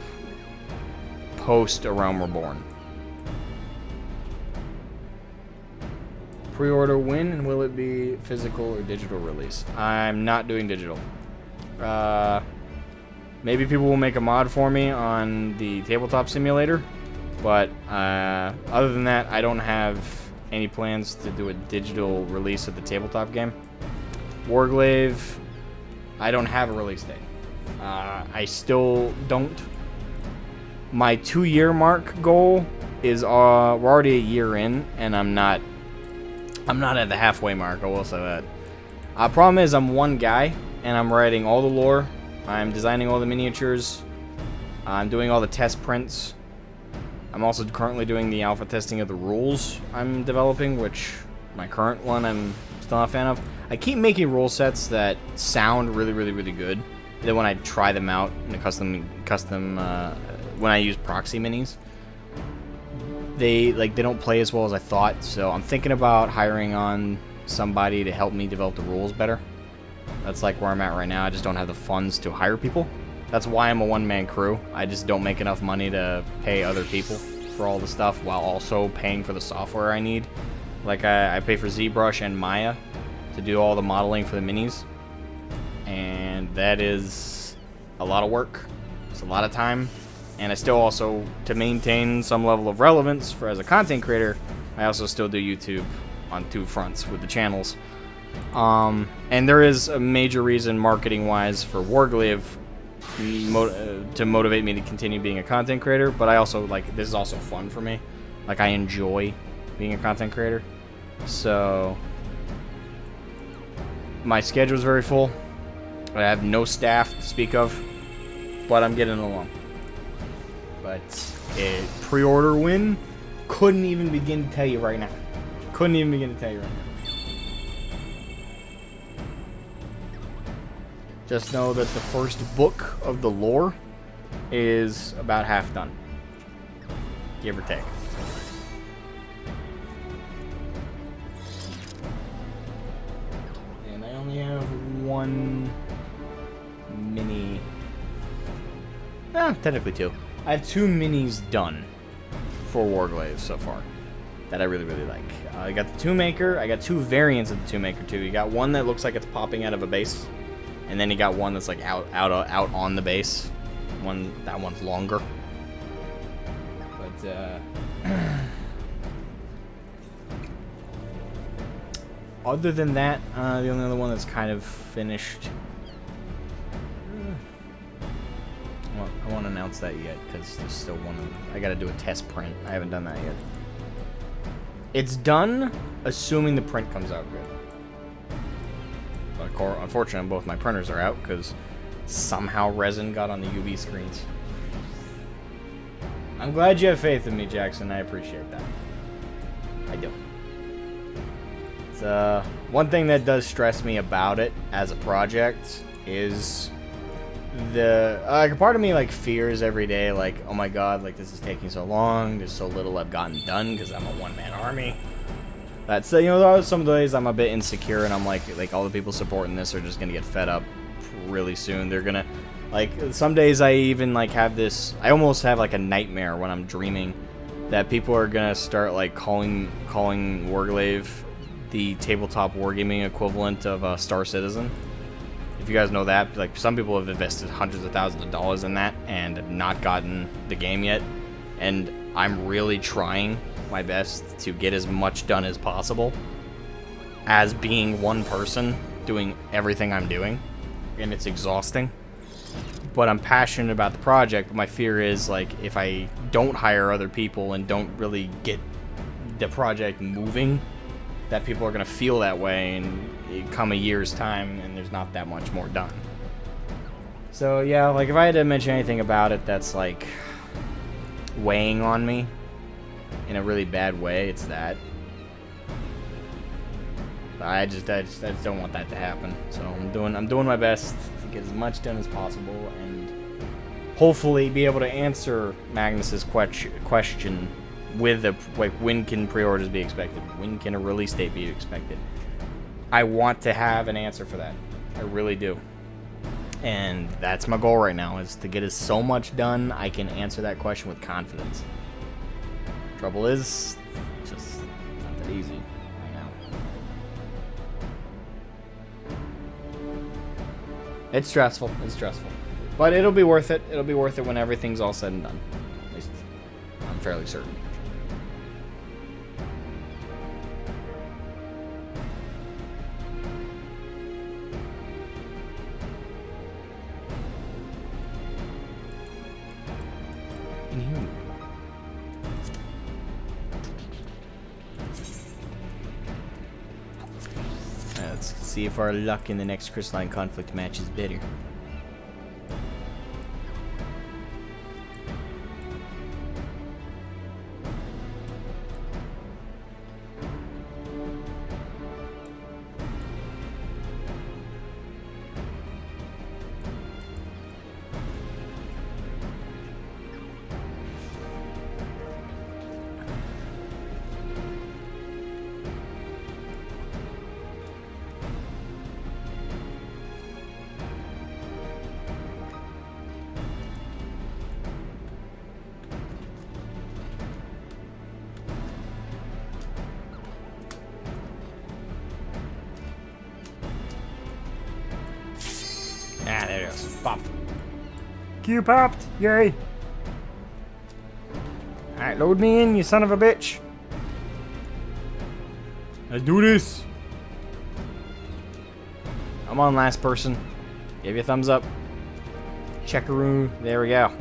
post A Realm Reborn. Pre-order when, and will it be physical or digital release? I'm not doing digital. Maybe people will make a mod for me on the tabletop simulator, but other than that, I don't have any plans to do a digital release of the tabletop game. Warglaive, I don't have a release date. I still don't. My 2-year mark goal is we're already a year in, and I'm not at the halfway mark. I will say that. Problem is, I'm one guy, and I'm writing all the lore. I'm designing all the miniatures. I'm doing all the test prints. I'm also currently doing the alpha testing of the rules I'm developing, which my current one I'm still not a fan of. I keep making rule sets that sound really, really, really good. And then when I try them out in a custom when I use proxy minis, they don't play as well as I thought. So I'm thinking about hiring on somebody to help me develop the rules better. That's like where I'm at right now. I just don't have the funds to hire people. That's why I'm a one-man crew. I just don't make enough money to pay other people for all the stuff while also paying for the software I need. Like I pay for ZBrush and Maya to do all the modeling for the minis. And that is a lot of work. It's a lot of time. And I still also, to maintain some level of relevance as a content creator, I also still do YouTube on 2 fronts with the channels. And there is a major reason marketing-wise for Warglaive to motivate me to continue being a content creator, but I also, like, this is also fun for me. Like, I enjoy being a content creator. So, my schedule is very full. I have no staff to speak of, but I'm getting along. But a pre-order win, couldn't even begin to tell you right now. Couldn't even begin to tell you right now. Just know that the first book of the lore is about half done. Give or take. And I only have one mini... technically 2. I have 2 minis done for Warglaive so far that I really, really like. I got the Tomb Maker. I got 2 variants of the Tomb Maker too. You got one that looks like it's popping out of a base. And then you got one that's like out on the base. That one's longer. But other than that, the only other one that's kind of finished. Well, I won't announce that yet because there's still one. I got to do a test print. I haven't done that yet. It's done, assuming the print comes out good. Unfortunately, both my printers are out because somehow resin got on the UV screens. I'm glad you have faith in me, Jackson. I appreciate that. I do. It's, one thing that does stress me about it as a project is the part of me like fears every day, like, oh my god, like this is taking so long. There's so little I've gotten done because I'm a one-man army. That's, you know, there are some days I'm a bit insecure and I'm like all the people supporting this are just gonna get fed up really soon. They're gonna, like, some days I even like have this, I almost have like a nightmare when I'm dreaming that people are gonna start like calling Warglaive the tabletop wargaming equivalent of Star Citizen. If you guys know that, like, some people have invested hundreds of thousands of dollars in that and have not gotten the game yet, and I'm really trying my best to get as much done as possible as being one person doing everything I'm doing, and it's exhausting. But I'm passionate about the project, but my fear is, like, if I don't hire other people and don't really get the project moving, that people are going to feel that way and it come a year's time and there's not that much more done. So yeah, like, if I had to mention anything about it that's like weighing on me in a really bad way, it's that. I just don't want that to happen. So I'm doing my best to get as much done as possible and hopefully be able to answer Magnus's question with a, like, when can pre-orders be expected? When can a release date be expected? I want to have an answer for that. I really do. And that's my goal right now, is to get as so much done I can answer that question with confidence. Trouble is, it's just not that easy right now. It's stressful. It's stressful. But it'll be worth it. It'll be worth it when everything's all said and done. At least I'm fairly certain. Let's see if our luck in the next crystalline conflict match is better. Ah, there it goes. Popped. Q popped. Yay. Alright, load me in, you son of a bitch. Let's do this. I'm on last person. Give you a thumbs up. Checkaroo. There we go.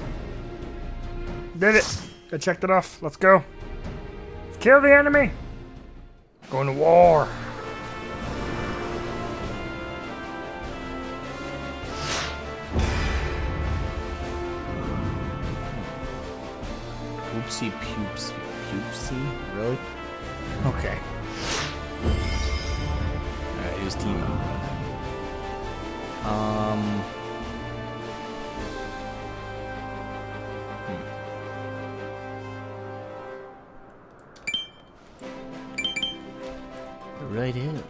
Did it. I checked it off. Let's go. Let's kill the enemy. Going to war. Oopsie poops. Poopsie? Really? Okay. Alright, it was team up. Right in.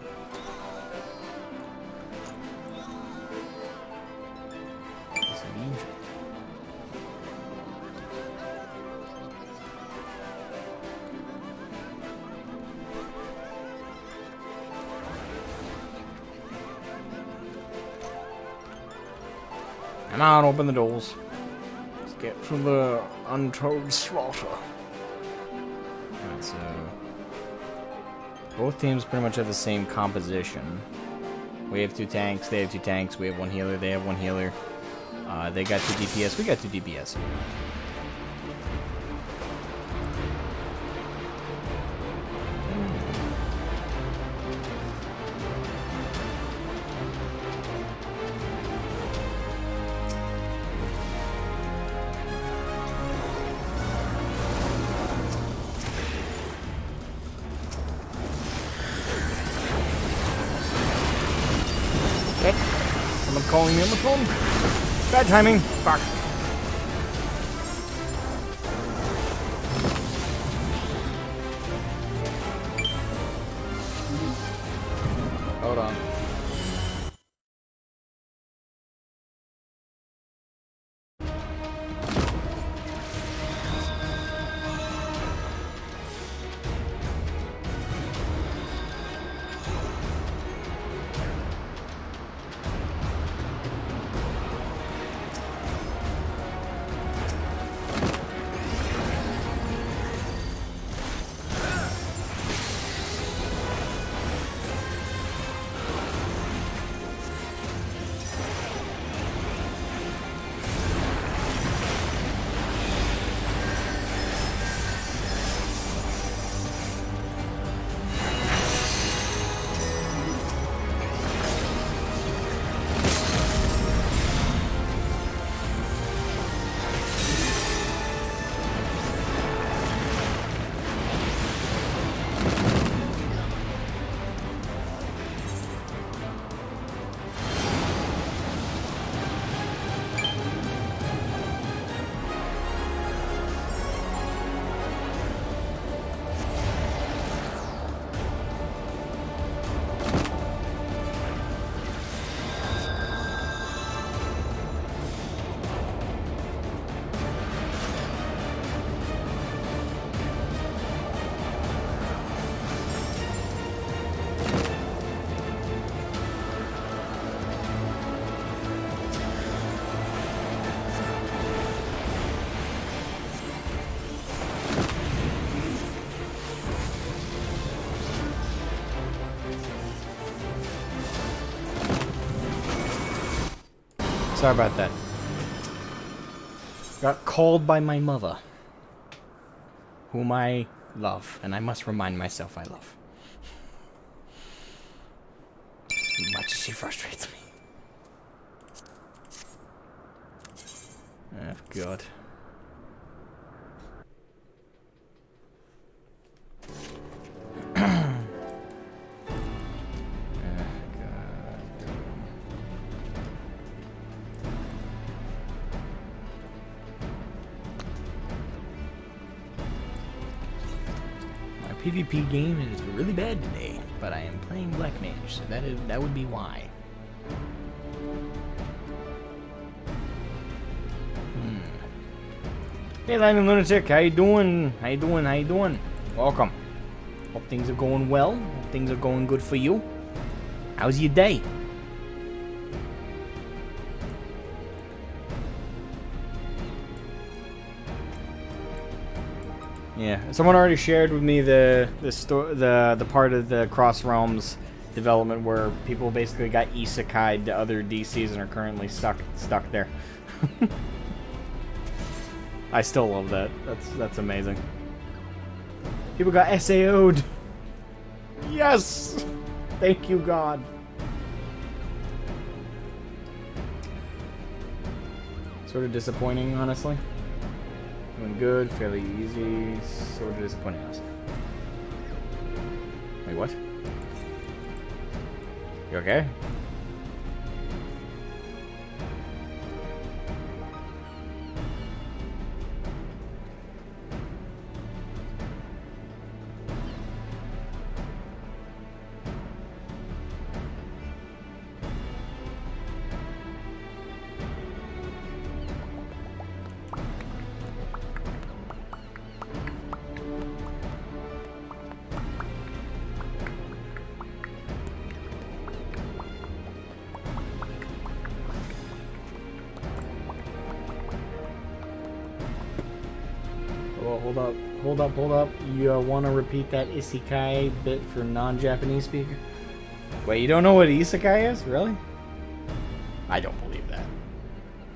Come on, open the doors. Let's get to the untold slaughter. Alright, so both teams pretty much have the same composition. We have 2 tanks, they have 2 tanks, we have 1 healer, they have 1 healer. They got 2 DPS, we got 2 DPS. Someone's calling me on the phone. Bad timing. Fuck. Hold on. Sorry about that. Got called by my mother, whom I love, and I must remind myself I love. She frustrates me. Oh, God. PvP game is really bad today, but I am playing Black Mage, so that would be why. Hey, Lightning Lunatic, how you doing? How you doing? How you doing? Welcome. Hope things are going well. Hope things are going good for you. How's your day? Yeah, someone already shared with me the part of the Crossrealms development where people basically got isekai'd to other DCs and are currently stuck there. I still love that. That's amazing. People got SAO'd. Yes! Thank you, God. Sort of disappointing, honestly. Doing good, fairly easy, sort of disappointing, honestly. Wait, what? You okay? Oh, hold up. You want to repeat that isekai bit for non-Japanese speaker? Wait, you don't know what isekai is? Really? I don't believe that.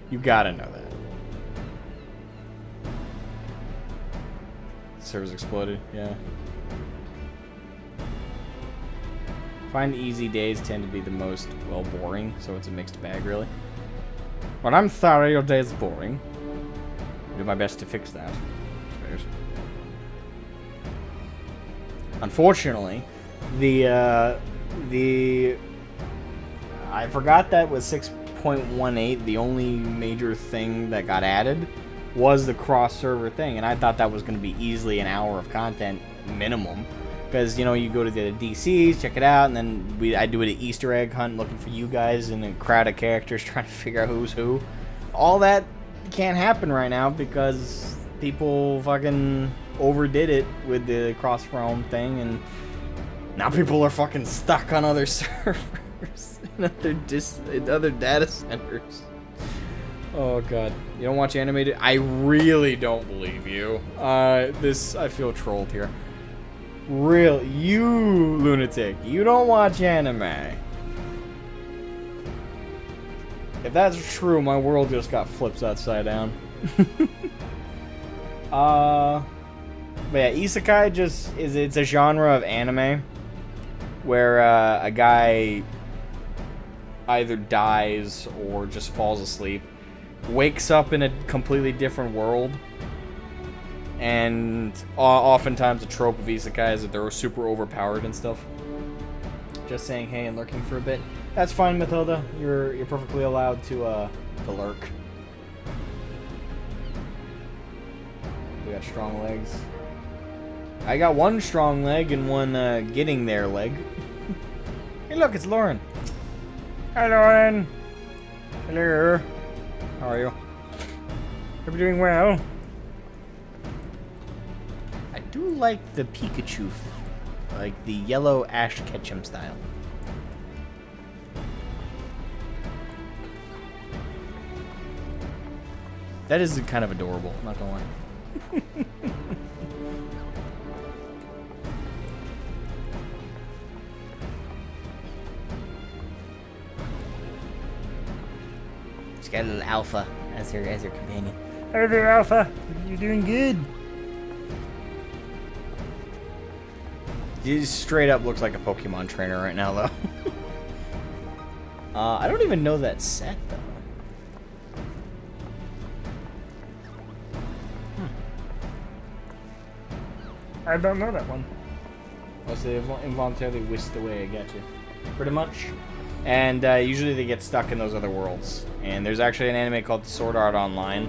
You gotta know that. Servers exploded, yeah. Find easy days tend to be the most, well, boring, so it's a mixed bag, really. But I'm sorry your day is boring. I'll do my best to fix that. Unfortunately, I forgot that with 6.18, the only major thing that got added was the cross-server thing, and I thought that was going to be easily an hour of content minimum, because, you know, you go to the DCs, check it out, and then I do an Easter egg hunt looking for you guys in a crowd of characters trying to figure out who's who. All that can't happen right now because people fucking overdid it with the cross-realm thing, and now people are fucking stuck on other servers in other data centers. Oh god, you don't watch animated? I really don't believe you. I feel trolled here. Real, you lunatic, you don't watch anime. If that's true, my world just got flipped upside down. But yeah, isekai it's a genre of anime where a guy either dies or just falls asleep, wakes up in a completely different world, and oftentimes the trope of isekai is that they're super overpowered and stuff. Just saying hey and lurking for a bit. That's fine, Matilda. You're perfectly allowed to lurk. We got strong legs. I got one strong leg and one getting there leg. Hey look, it's Lauren. Hi Lauren. Hello. How are you? Hope you're doing well. I do like the Pikachu, like the yellow Ash Ketchum style. That is kind of adorable, not gonna lie. She's got a little Alpha as her companion. Hello there, Alpha. You're doing good. He straight up looks like a Pokemon trainer right now, though. I don't even know that set, though. I don't know that one. Well, so they involuntarily whisked away, I get you. Pretty much. And usually they get stuck in those other worlds. And there's actually an anime called Sword Art Online,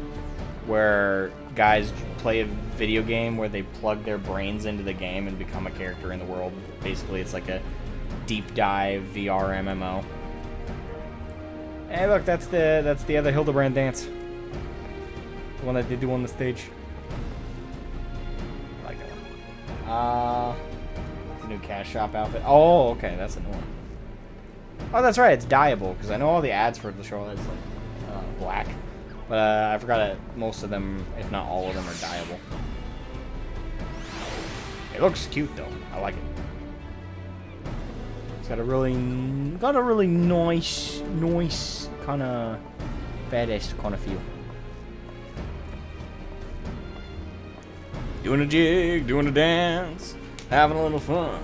where guys play a video game where they plug their brains into the game and become a character in the world. Basically, it's like a deep dive VR MMO. Hey, look, that's the other Hildebrand dance. The one that they do on the stage. I like that one. It's a new cash shop outfit. Oh, okay, that's a new one. Oh, that's right, it's dyeable, because I know all the ads for the show is like black. But I forgot that most of them, if not all of them, are dyeable. It looks cute though. I like it. It's got a really nice kind of badass kind of feel. Doing a jig, doing a dance, having a little fun.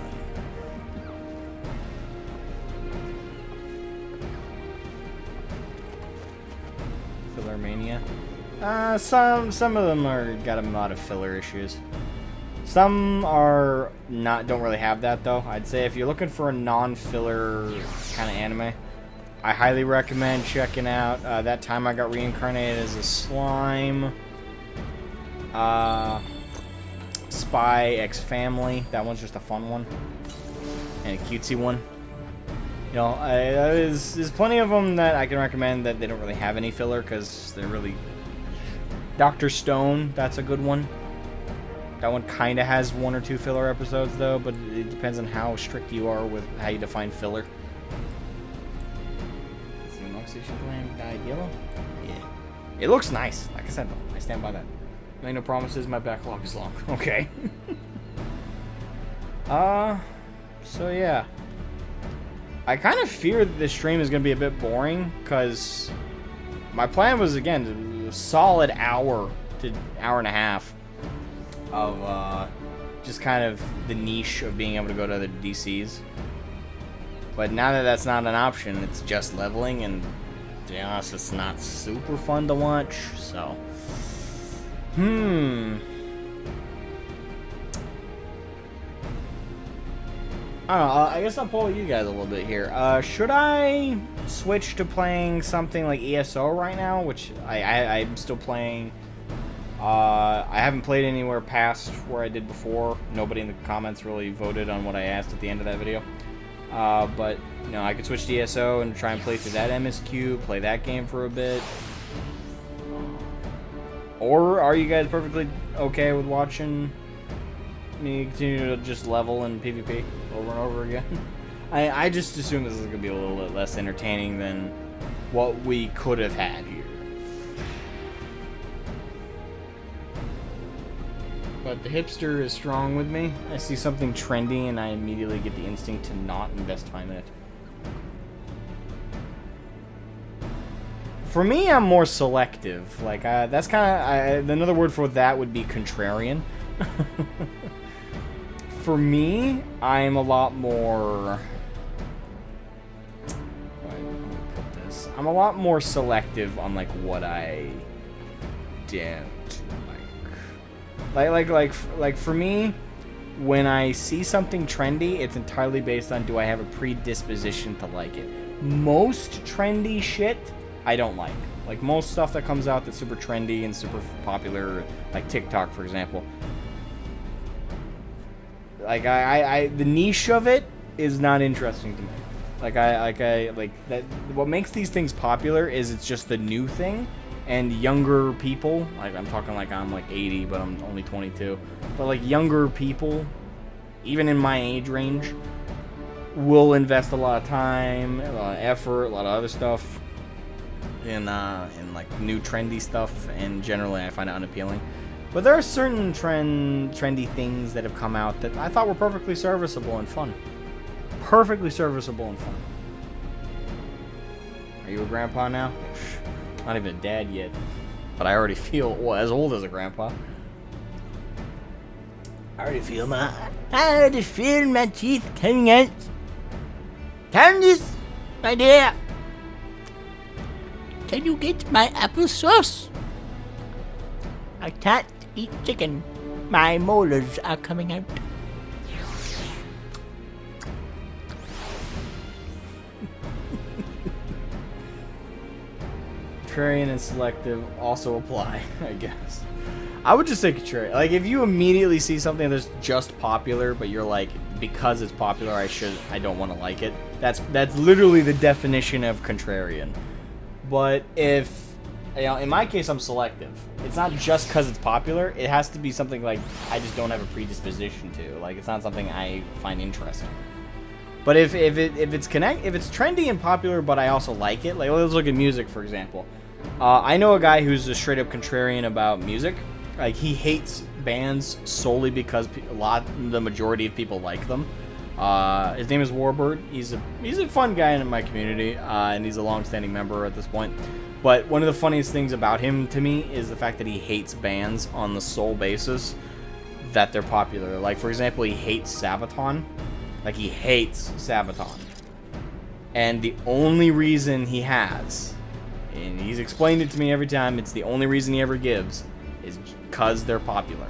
Mania. Some of them got a lot of filler issues. Some are don't really have that though. I'd say if you're looking for a non-filler kind of anime, I highly recommend checking out That Time I Got Reincarnated as a Slime, Spy X Family. That one's just a fun one and a cutesy one. You know, there's plenty of them that I can recommend that they don't really have any filler because they're really... Dr. Stone, that's a good one. That one kind of has 1 or 2 filler episodes though, but it depends on how strict you are with how you define filler. Is the Moxation Gland dyed yellow? Yeah. It looks nice. Like I said though, I stand by that. Make no promises, my backlog is long. Okay. So yeah. I kind of fear that this stream is going to be a bit boring, because my plan was, again, a solid hour to hour and a half of just kind of the niche of being able to go to other DCs. But now that that's not an option, it's just leveling, and to be honest, it's not super fun to watch, so... I don't know, I guess I'll poll you guys a little bit here. Should I switch to playing something like ESO right now, which I'm still playing? I haven't played anywhere past where I did before. Nobody in the comments really voted on what I asked at the end of that video. But, you know, I could switch to ESO and try and play through that MSQ, play that game for a bit. Or are you guys perfectly okay with watching me continue to just level in PvP over and over again? I just assume this is going to be a little bit less entertaining than what we could have had here. But the hipster is strong with me. I see something trendy and I immediately get the instinct to not invest time in it. For me, I'm more selective. Like, that's kind of... another word for that would be contrarian. For me, I'm a lot more... How do I put this? I'm a lot more selective on, like, what I don't like for me, when I see something trendy, it's entirely based on do I have a predisposition to like it. Most trendy shit, I don't like. Like, most stuff that comes out that's super trendy and super popular, like TikTok, for example. Like, the niche of it is not interesting to me. Like that. What makes these things popular is it's just the new thing, and younger people, like, I'm talking like I'm like 80, but I'm only 22. But like younger people, even in my age range, will invest a lot of time, a lot of effort, a lot of other stuff in like new trendy stuff, and generally I find it unappealing. But there are certain trendy things that have come out that I thought were perfectly serviceable and fun. Perfectly serviceable and fun. Are you a grandpa now? Not even a dad yet. But I already feel as old as a grandpa. I already feel my teeth coming out. Candace, my dear, can you get my applesauce? I can't eat chicken. My molars are coming out. Contrarian and selective also apply, I guess. I would just say contrarian. Like, if you immediately see something that's just popular, but you're like, because it's popular, I don't want to like it. That's literally the definition of contrarian. But if, you know, in my case, I'm selective. It's not just because it's popular. It has to be something like I just don't have a predisposition to. Like, it's not something I find interesting. But if it's trendy and popular, but I also like it, like let's look at music for example. I know a guy who's a straight up contrarian about music. Like he hates bands solely because the majority of people like them. His name is Warbird. He's a fun guy in my community, and he's a long-standing member at this point. But one of the funniest things about him to me is the fact that he hates bands on the sole basis that they're popular. Like for example, he hates Sabaton. Like, he hates Sabaton. And the only reason he has, and he's explained it to me every time, it's the only reason he ever gives, is because they're popular.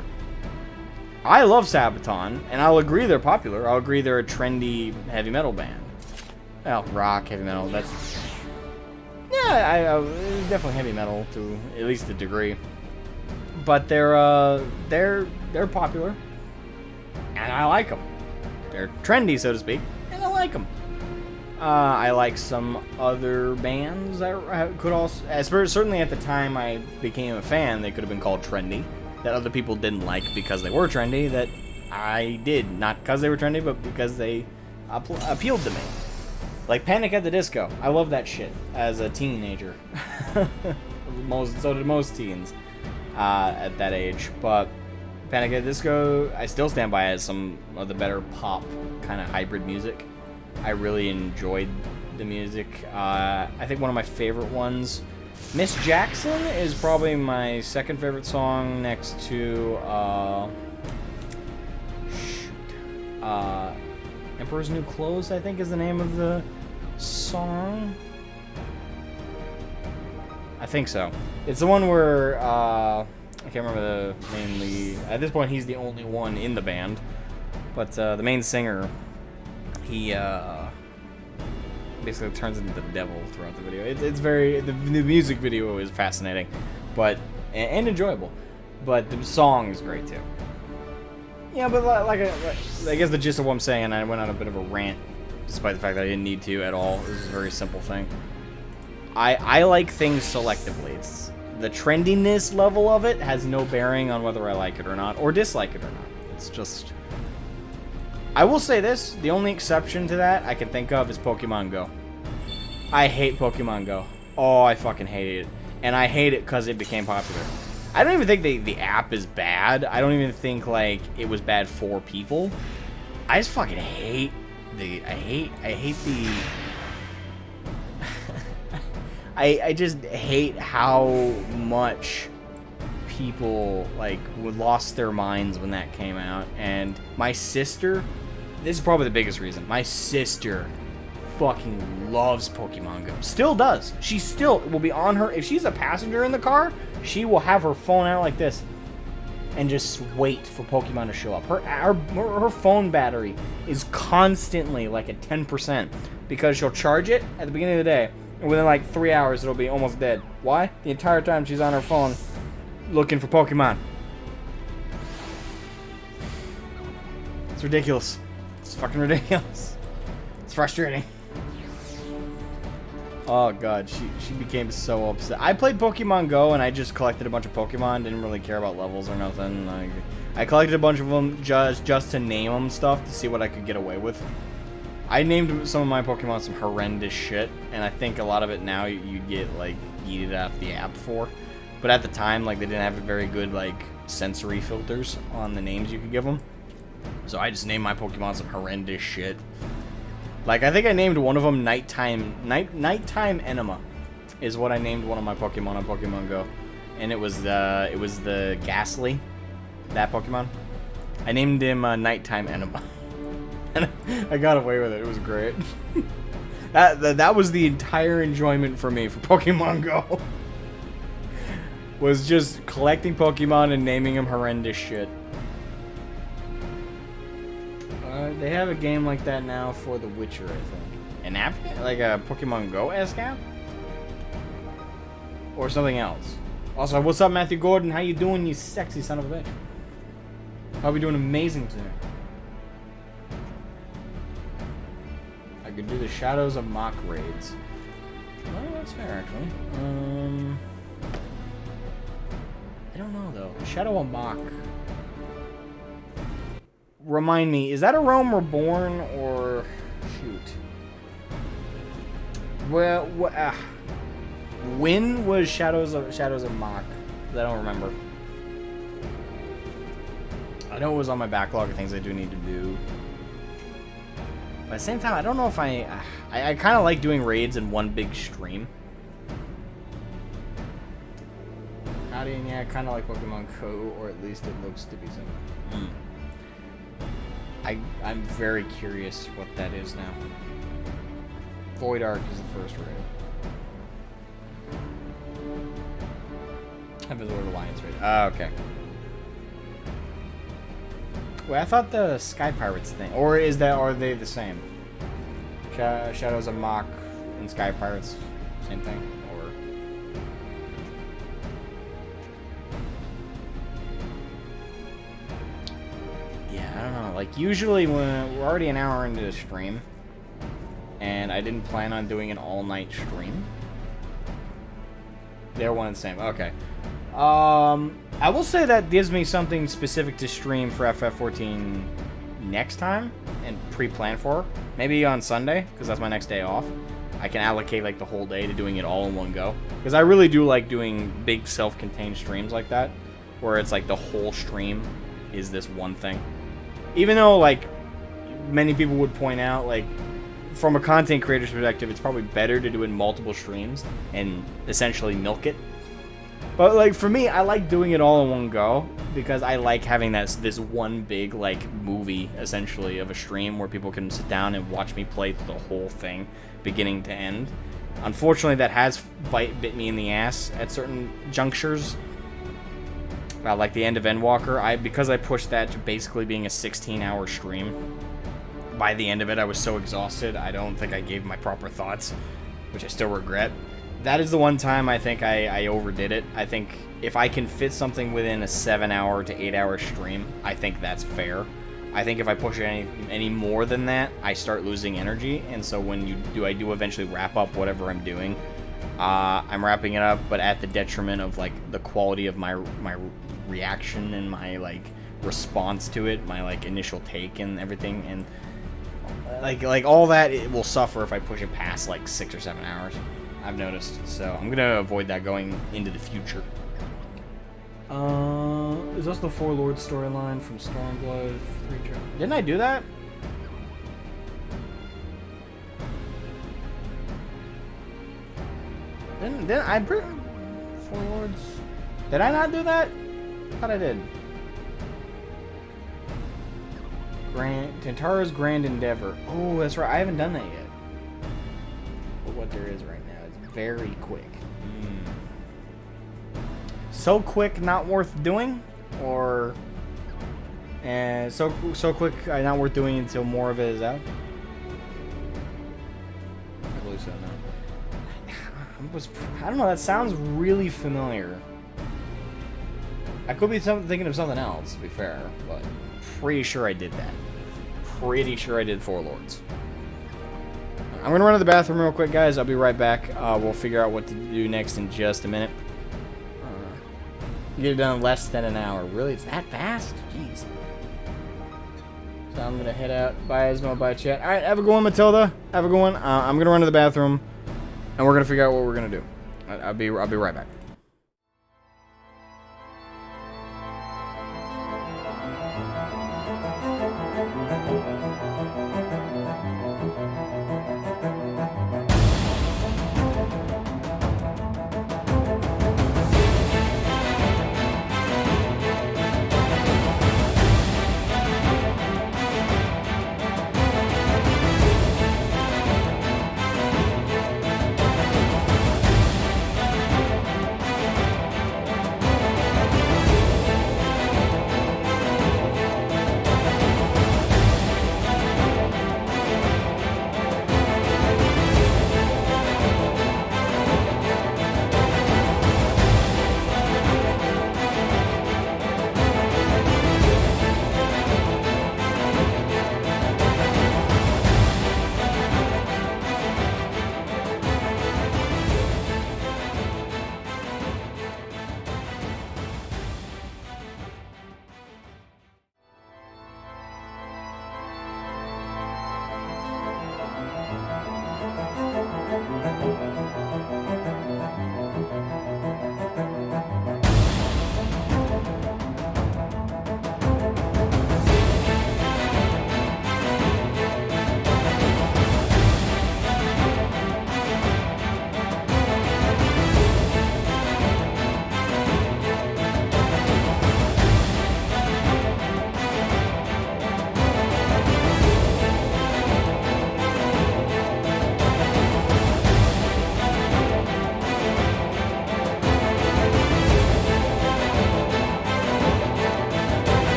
I love Sabaton, and I'll agree they're popular. I'll agree they're a trendy heavy metal band. Well, rock, heavy metal, that's... Yeah, definitely heavy metal to at least a degree. But they're popular, and I like them. They're trendy, so to speak, and I like them. I like some other bands that could also, certainly at the time I became a fan, they could have been called trendy, that other people didn't like because they were trendy, that I did, not because they were trendy, but because they appealed to me. Like Panic at the Disco. I love that shit as a teenager. So did most teens at that age, but Panic at the Disco, I still stand by as some of the better pop kind of hybrid music. I really enjoyed the music. I think one of my favorite ones, Miss Jackson, is probably my second favorite song next to Emperor's New Clothes, I think is the name of the song. I think so. It's the one where I can't remember the main lead. At this point, he's the only one in the band. But the main singer, he basically turns into the devil throughout the video. It's very... The music video is fascinating, but and enjoyable. But the song is great, too. Yeah, but I guess the gist of what I'm saying, and I went on a bit of a rant, despite the fact that I didn't need to at all. This is a very simple thing. I like things selectively. The trendiness level of it has no bearing on whether I like it or not, or dislike it or not. It's just... I will say this, the only exception to that I can think of is Pokemon Go. I hate Pokemon Go. Oh, I fucking hate it. And I hate it because it became popular. I don't even think the app is bad. I don't even think, like, it was bad for people. I just fucking hate I just hate how much people, like, lost their minds when that came out. And my sister, this is probably the biggest reason. My sister fucking loves Pokemon Go. Still does. She still will be on her. If she's a passenger in the car, she will have her phone out like this and just wait for Pokemon to show up. Her phone battery is constantly like at 10% because she'll charge it at the beginning of the day, and within like 3 hours it'll be almost dead. Why? The entire time she's on her phone looking for Pokemon. It's ridiculous. It's fucking ridiculous. It's frustrating. Oh god, she became so upset. I played Pokemon Go and I just collected a bunch of Pokemon. Didn't really care about levels or nothing. I collected a bunch of them just to name them stuff to see what I could get away with. I named some of my Pokemon some horrendous shit, and I think a lot of it now you get like yeeted off the app for. But at the time, like, they didn't have very good like sensory filters on the names you could give them. So I just named my Pokemon some horrendous shit. Like, I think I named one of them Nighttime Enema is what I named one of my Pokemon on Pokemon Go. And it was the Ghastly, that Pokemon. I named him Nighttime Enema. And I got away with it. It was great. That was the entire enjoyment for me for Pokemon Go. Was just collecting Pokemon and naming them horrendous shit. They have a game like that now for The Witcher, I think. An app? Like a Pokemon Go-esque app? Or something else. Also, what's up, Matthew Gordon? How you doing, you sexy son of a bitch? I'll be doing amazing today. I could do the Shadows of Mach raids. Well, that's fair, actually. I don't know, though. Shadow of Mach. Remind me, is that a Realm Reborn or... Shoot. Well, when was Shadows of Mach? I don't remember. I know it was on my backlog of things I do need to do. But at the same time, I don't know if I kind of like doing raids in one big stream. Yeah, I kind of like Pokemon Go, or at least it looks to be similar. I'm very curious what that is now. Void Arc is the first raid. Invisible Alliance raid. Ah, okay. Wait, I thought the Sky Pirates thing, or are they the same? Shadows of Mach and Sky Pirates, same thing, or? Yeah, I don't know. Like usually when we're already an hour into the stream, and I didn't plan on doing an all-night stream. They're one and the same. Okay. I will say that gives me something specific to stream for FF14 next time and pre-plan for. Maybe on Sunday, because that's my next day off. I can allocate like the whole day to doing it all in one go. Because I really do like doing big self-contained streams like that, where it's like the whole stream is this one thing. Even though like many people would point out, like from a content creator's perspective, it's probably better to do it in multiple streams and essentially milk it. But like for me, I like doing it all in one go because I like having this one big like movie essentially of a stream where people can sit down and watch me play the whole thing, beginning to end. Unfortunately, that has bit me in the ass at certain junctures. Like the end of Endwalker, because I pushed that to basically being a 16-hour stream. By the end of it, I was so exhausted, I don't think I gave my proper thoughts, which I still regret. That is the one time I think I overdid it. I think if I can fit something within a 7-hour to 8-hour stream, I think that's fair. I think if I push it any more than that, I start losing energy, and so when I do eventually wrap up whatever I'm doing, I'm wrapping it up, but at the detriment of like the quality of my reaction and my like response to it, my like initial take and everything, and like all that it will suffer if I push it past like 6 or 7 hours. I've noticed, so I'm gonna avoid that going into the future. Is this the Four Lords storyline from Stormblood 3? Didn't I do that? Didn't I bring Four Lords? Did I not do that? I thought I did. Tantara's Grand Endeavor. Oh, that's right. I haven't done that yet. But what there is right now is very quick. So quick, not worth doing, or so quick, not worth doing until more of it is out. I believe so. No. I don't know. That sounds really familiar. I could be thinking of something else, to be fair, but pretty sure I did that. Pretty sure I did Four Lords. I'm gonna run to the bathroom real quick, guys. I'll be right back. We'll figure out what to do next in just a minute. Get it done in less than an hour. Really? It's that fast? Jeez. So I'm gonna head out. Bye, Asmo. Bye, chat. All right, have a good one, Matilda. Have a good one. I'm gonna run to the bathroom, and we're gonna figure out what we're gonna do. I'll be right back.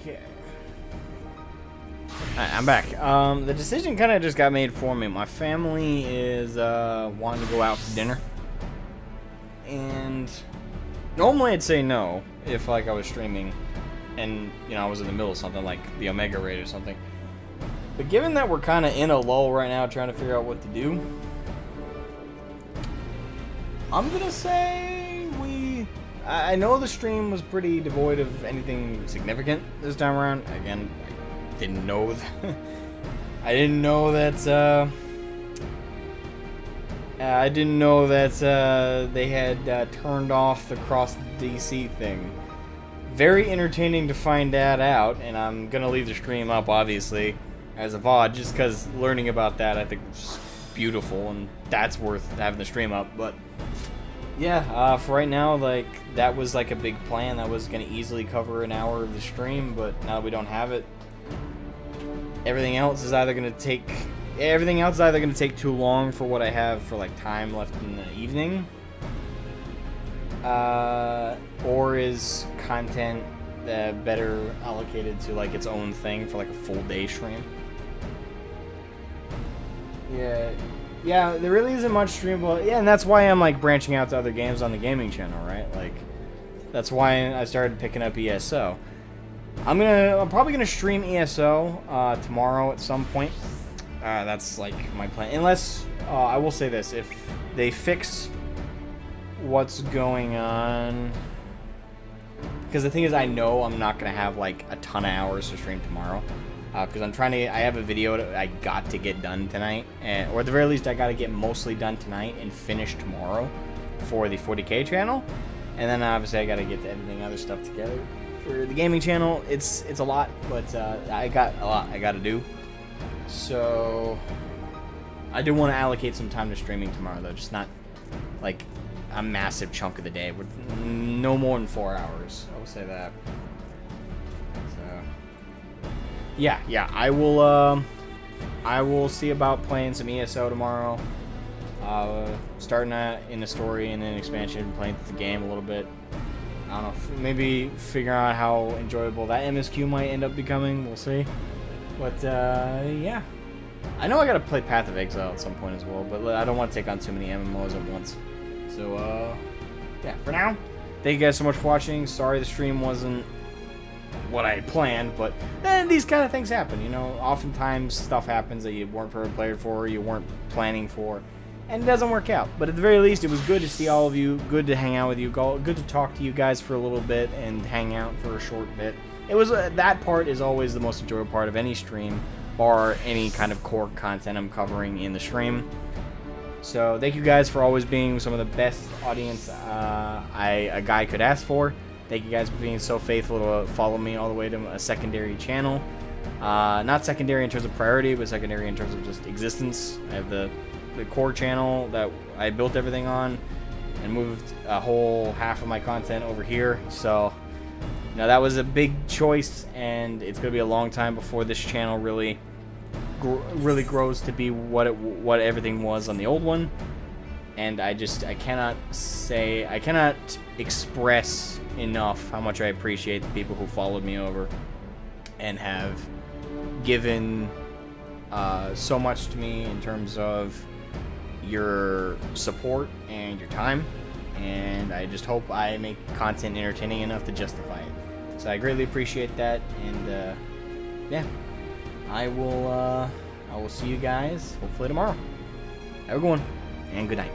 Okay. Alright, I'm back. The decision kind of just got made for me. My family is wanting to go out for dinner. And normally I'd say no if like I was streaming and you know I was in the middle of something like the Omega raid or something. But given that we're kind of in a lull right now trying to figure out what to do, I'm gonna say I know the stream was pretty devoid of anything significant this time around. Again, I didn't know I didn't know that they had turned off the cross DC thing. Very entertaining to find that out, and I'm gonna leave the stream up obviously as a VOD just because learning about that I think was beautiful, and that's worth having the stream up. But yeah, for right now, like that was like a big plan that was gonna easily cover an hour of the stream, but now that we don't have it, everything else is either gonna take too long for what I have for like time left in the evening, or is content better allocated to like its own thing for like a full day stream. Yeah, there really isn't much streamable. Yeah, and that's why I'm like branching out to other games on the gaming channel, right? Like, that's why I started picking up ESO. I'm probably gonna stream ESO tomorrow at some point. That's like my plan. Unless I will say this: if they fix what's going on, because the thing is, I know I'm not gonna have like a ton of hours to stream tomorrow. Because I have a video that I got to get done tonight, or at the very least I got to get mostly done tonight and finish tomorrow for the 40K channel, and then obviously I got to get the editing other stuff together for the gaming channel. It's a lot, but I got a lot I got to do, so I do want to allocate some time to streaming tomorrow though, just not like a massive chunk of the day, with no more than 4 hours. I will say that. Yeah, I will see about playing some ESO tomorrow. Starting in the story and then expansion, playing the game a little bit. I don't know, maybe figuring out how enjoyable that MSQ might end up becoming. We'll see. But yeah, I know I gotta play Path of Exile at some point as well, but I don't want to take on too many MMOs at once. So yeah, for now, thank you guys so much for watching. Sorry the stream wasn't what I had planned, but then these kind of things happen, you know. Oftentimes stuff happens that you weren't prepared for, you weren't planning for, and it doesn't work out. But at the very least, it was good to see all of you, good to hang out with you, good to talk to you guys for a little bit and hang out for a short bit. It was that part is always the most enjoyable part of any stream, bar any kind of core content I'm covering in the stream. So thank you guys for always being some of the best audience a guy could ask for. Thank you guys for being so faithful to follow me all the way to a secondary channel. Not secondary in terms of priority, but secondary in terms of just existence. I have the core channel that I built everything on and moved a whole half of my content over here. So, that was a big choice, and it's going to be a long time before this channel really grows to be what everything was on the old one. And I cannot express enough how much I appreciate the people who followed me over and have given so much to me in terms of your support and your time, and I just hope I make content entertaining enough to justify it. So I greatly appreciate that, and yeah, I will see you guys hopefully tomorrow. Have a good one, and good night.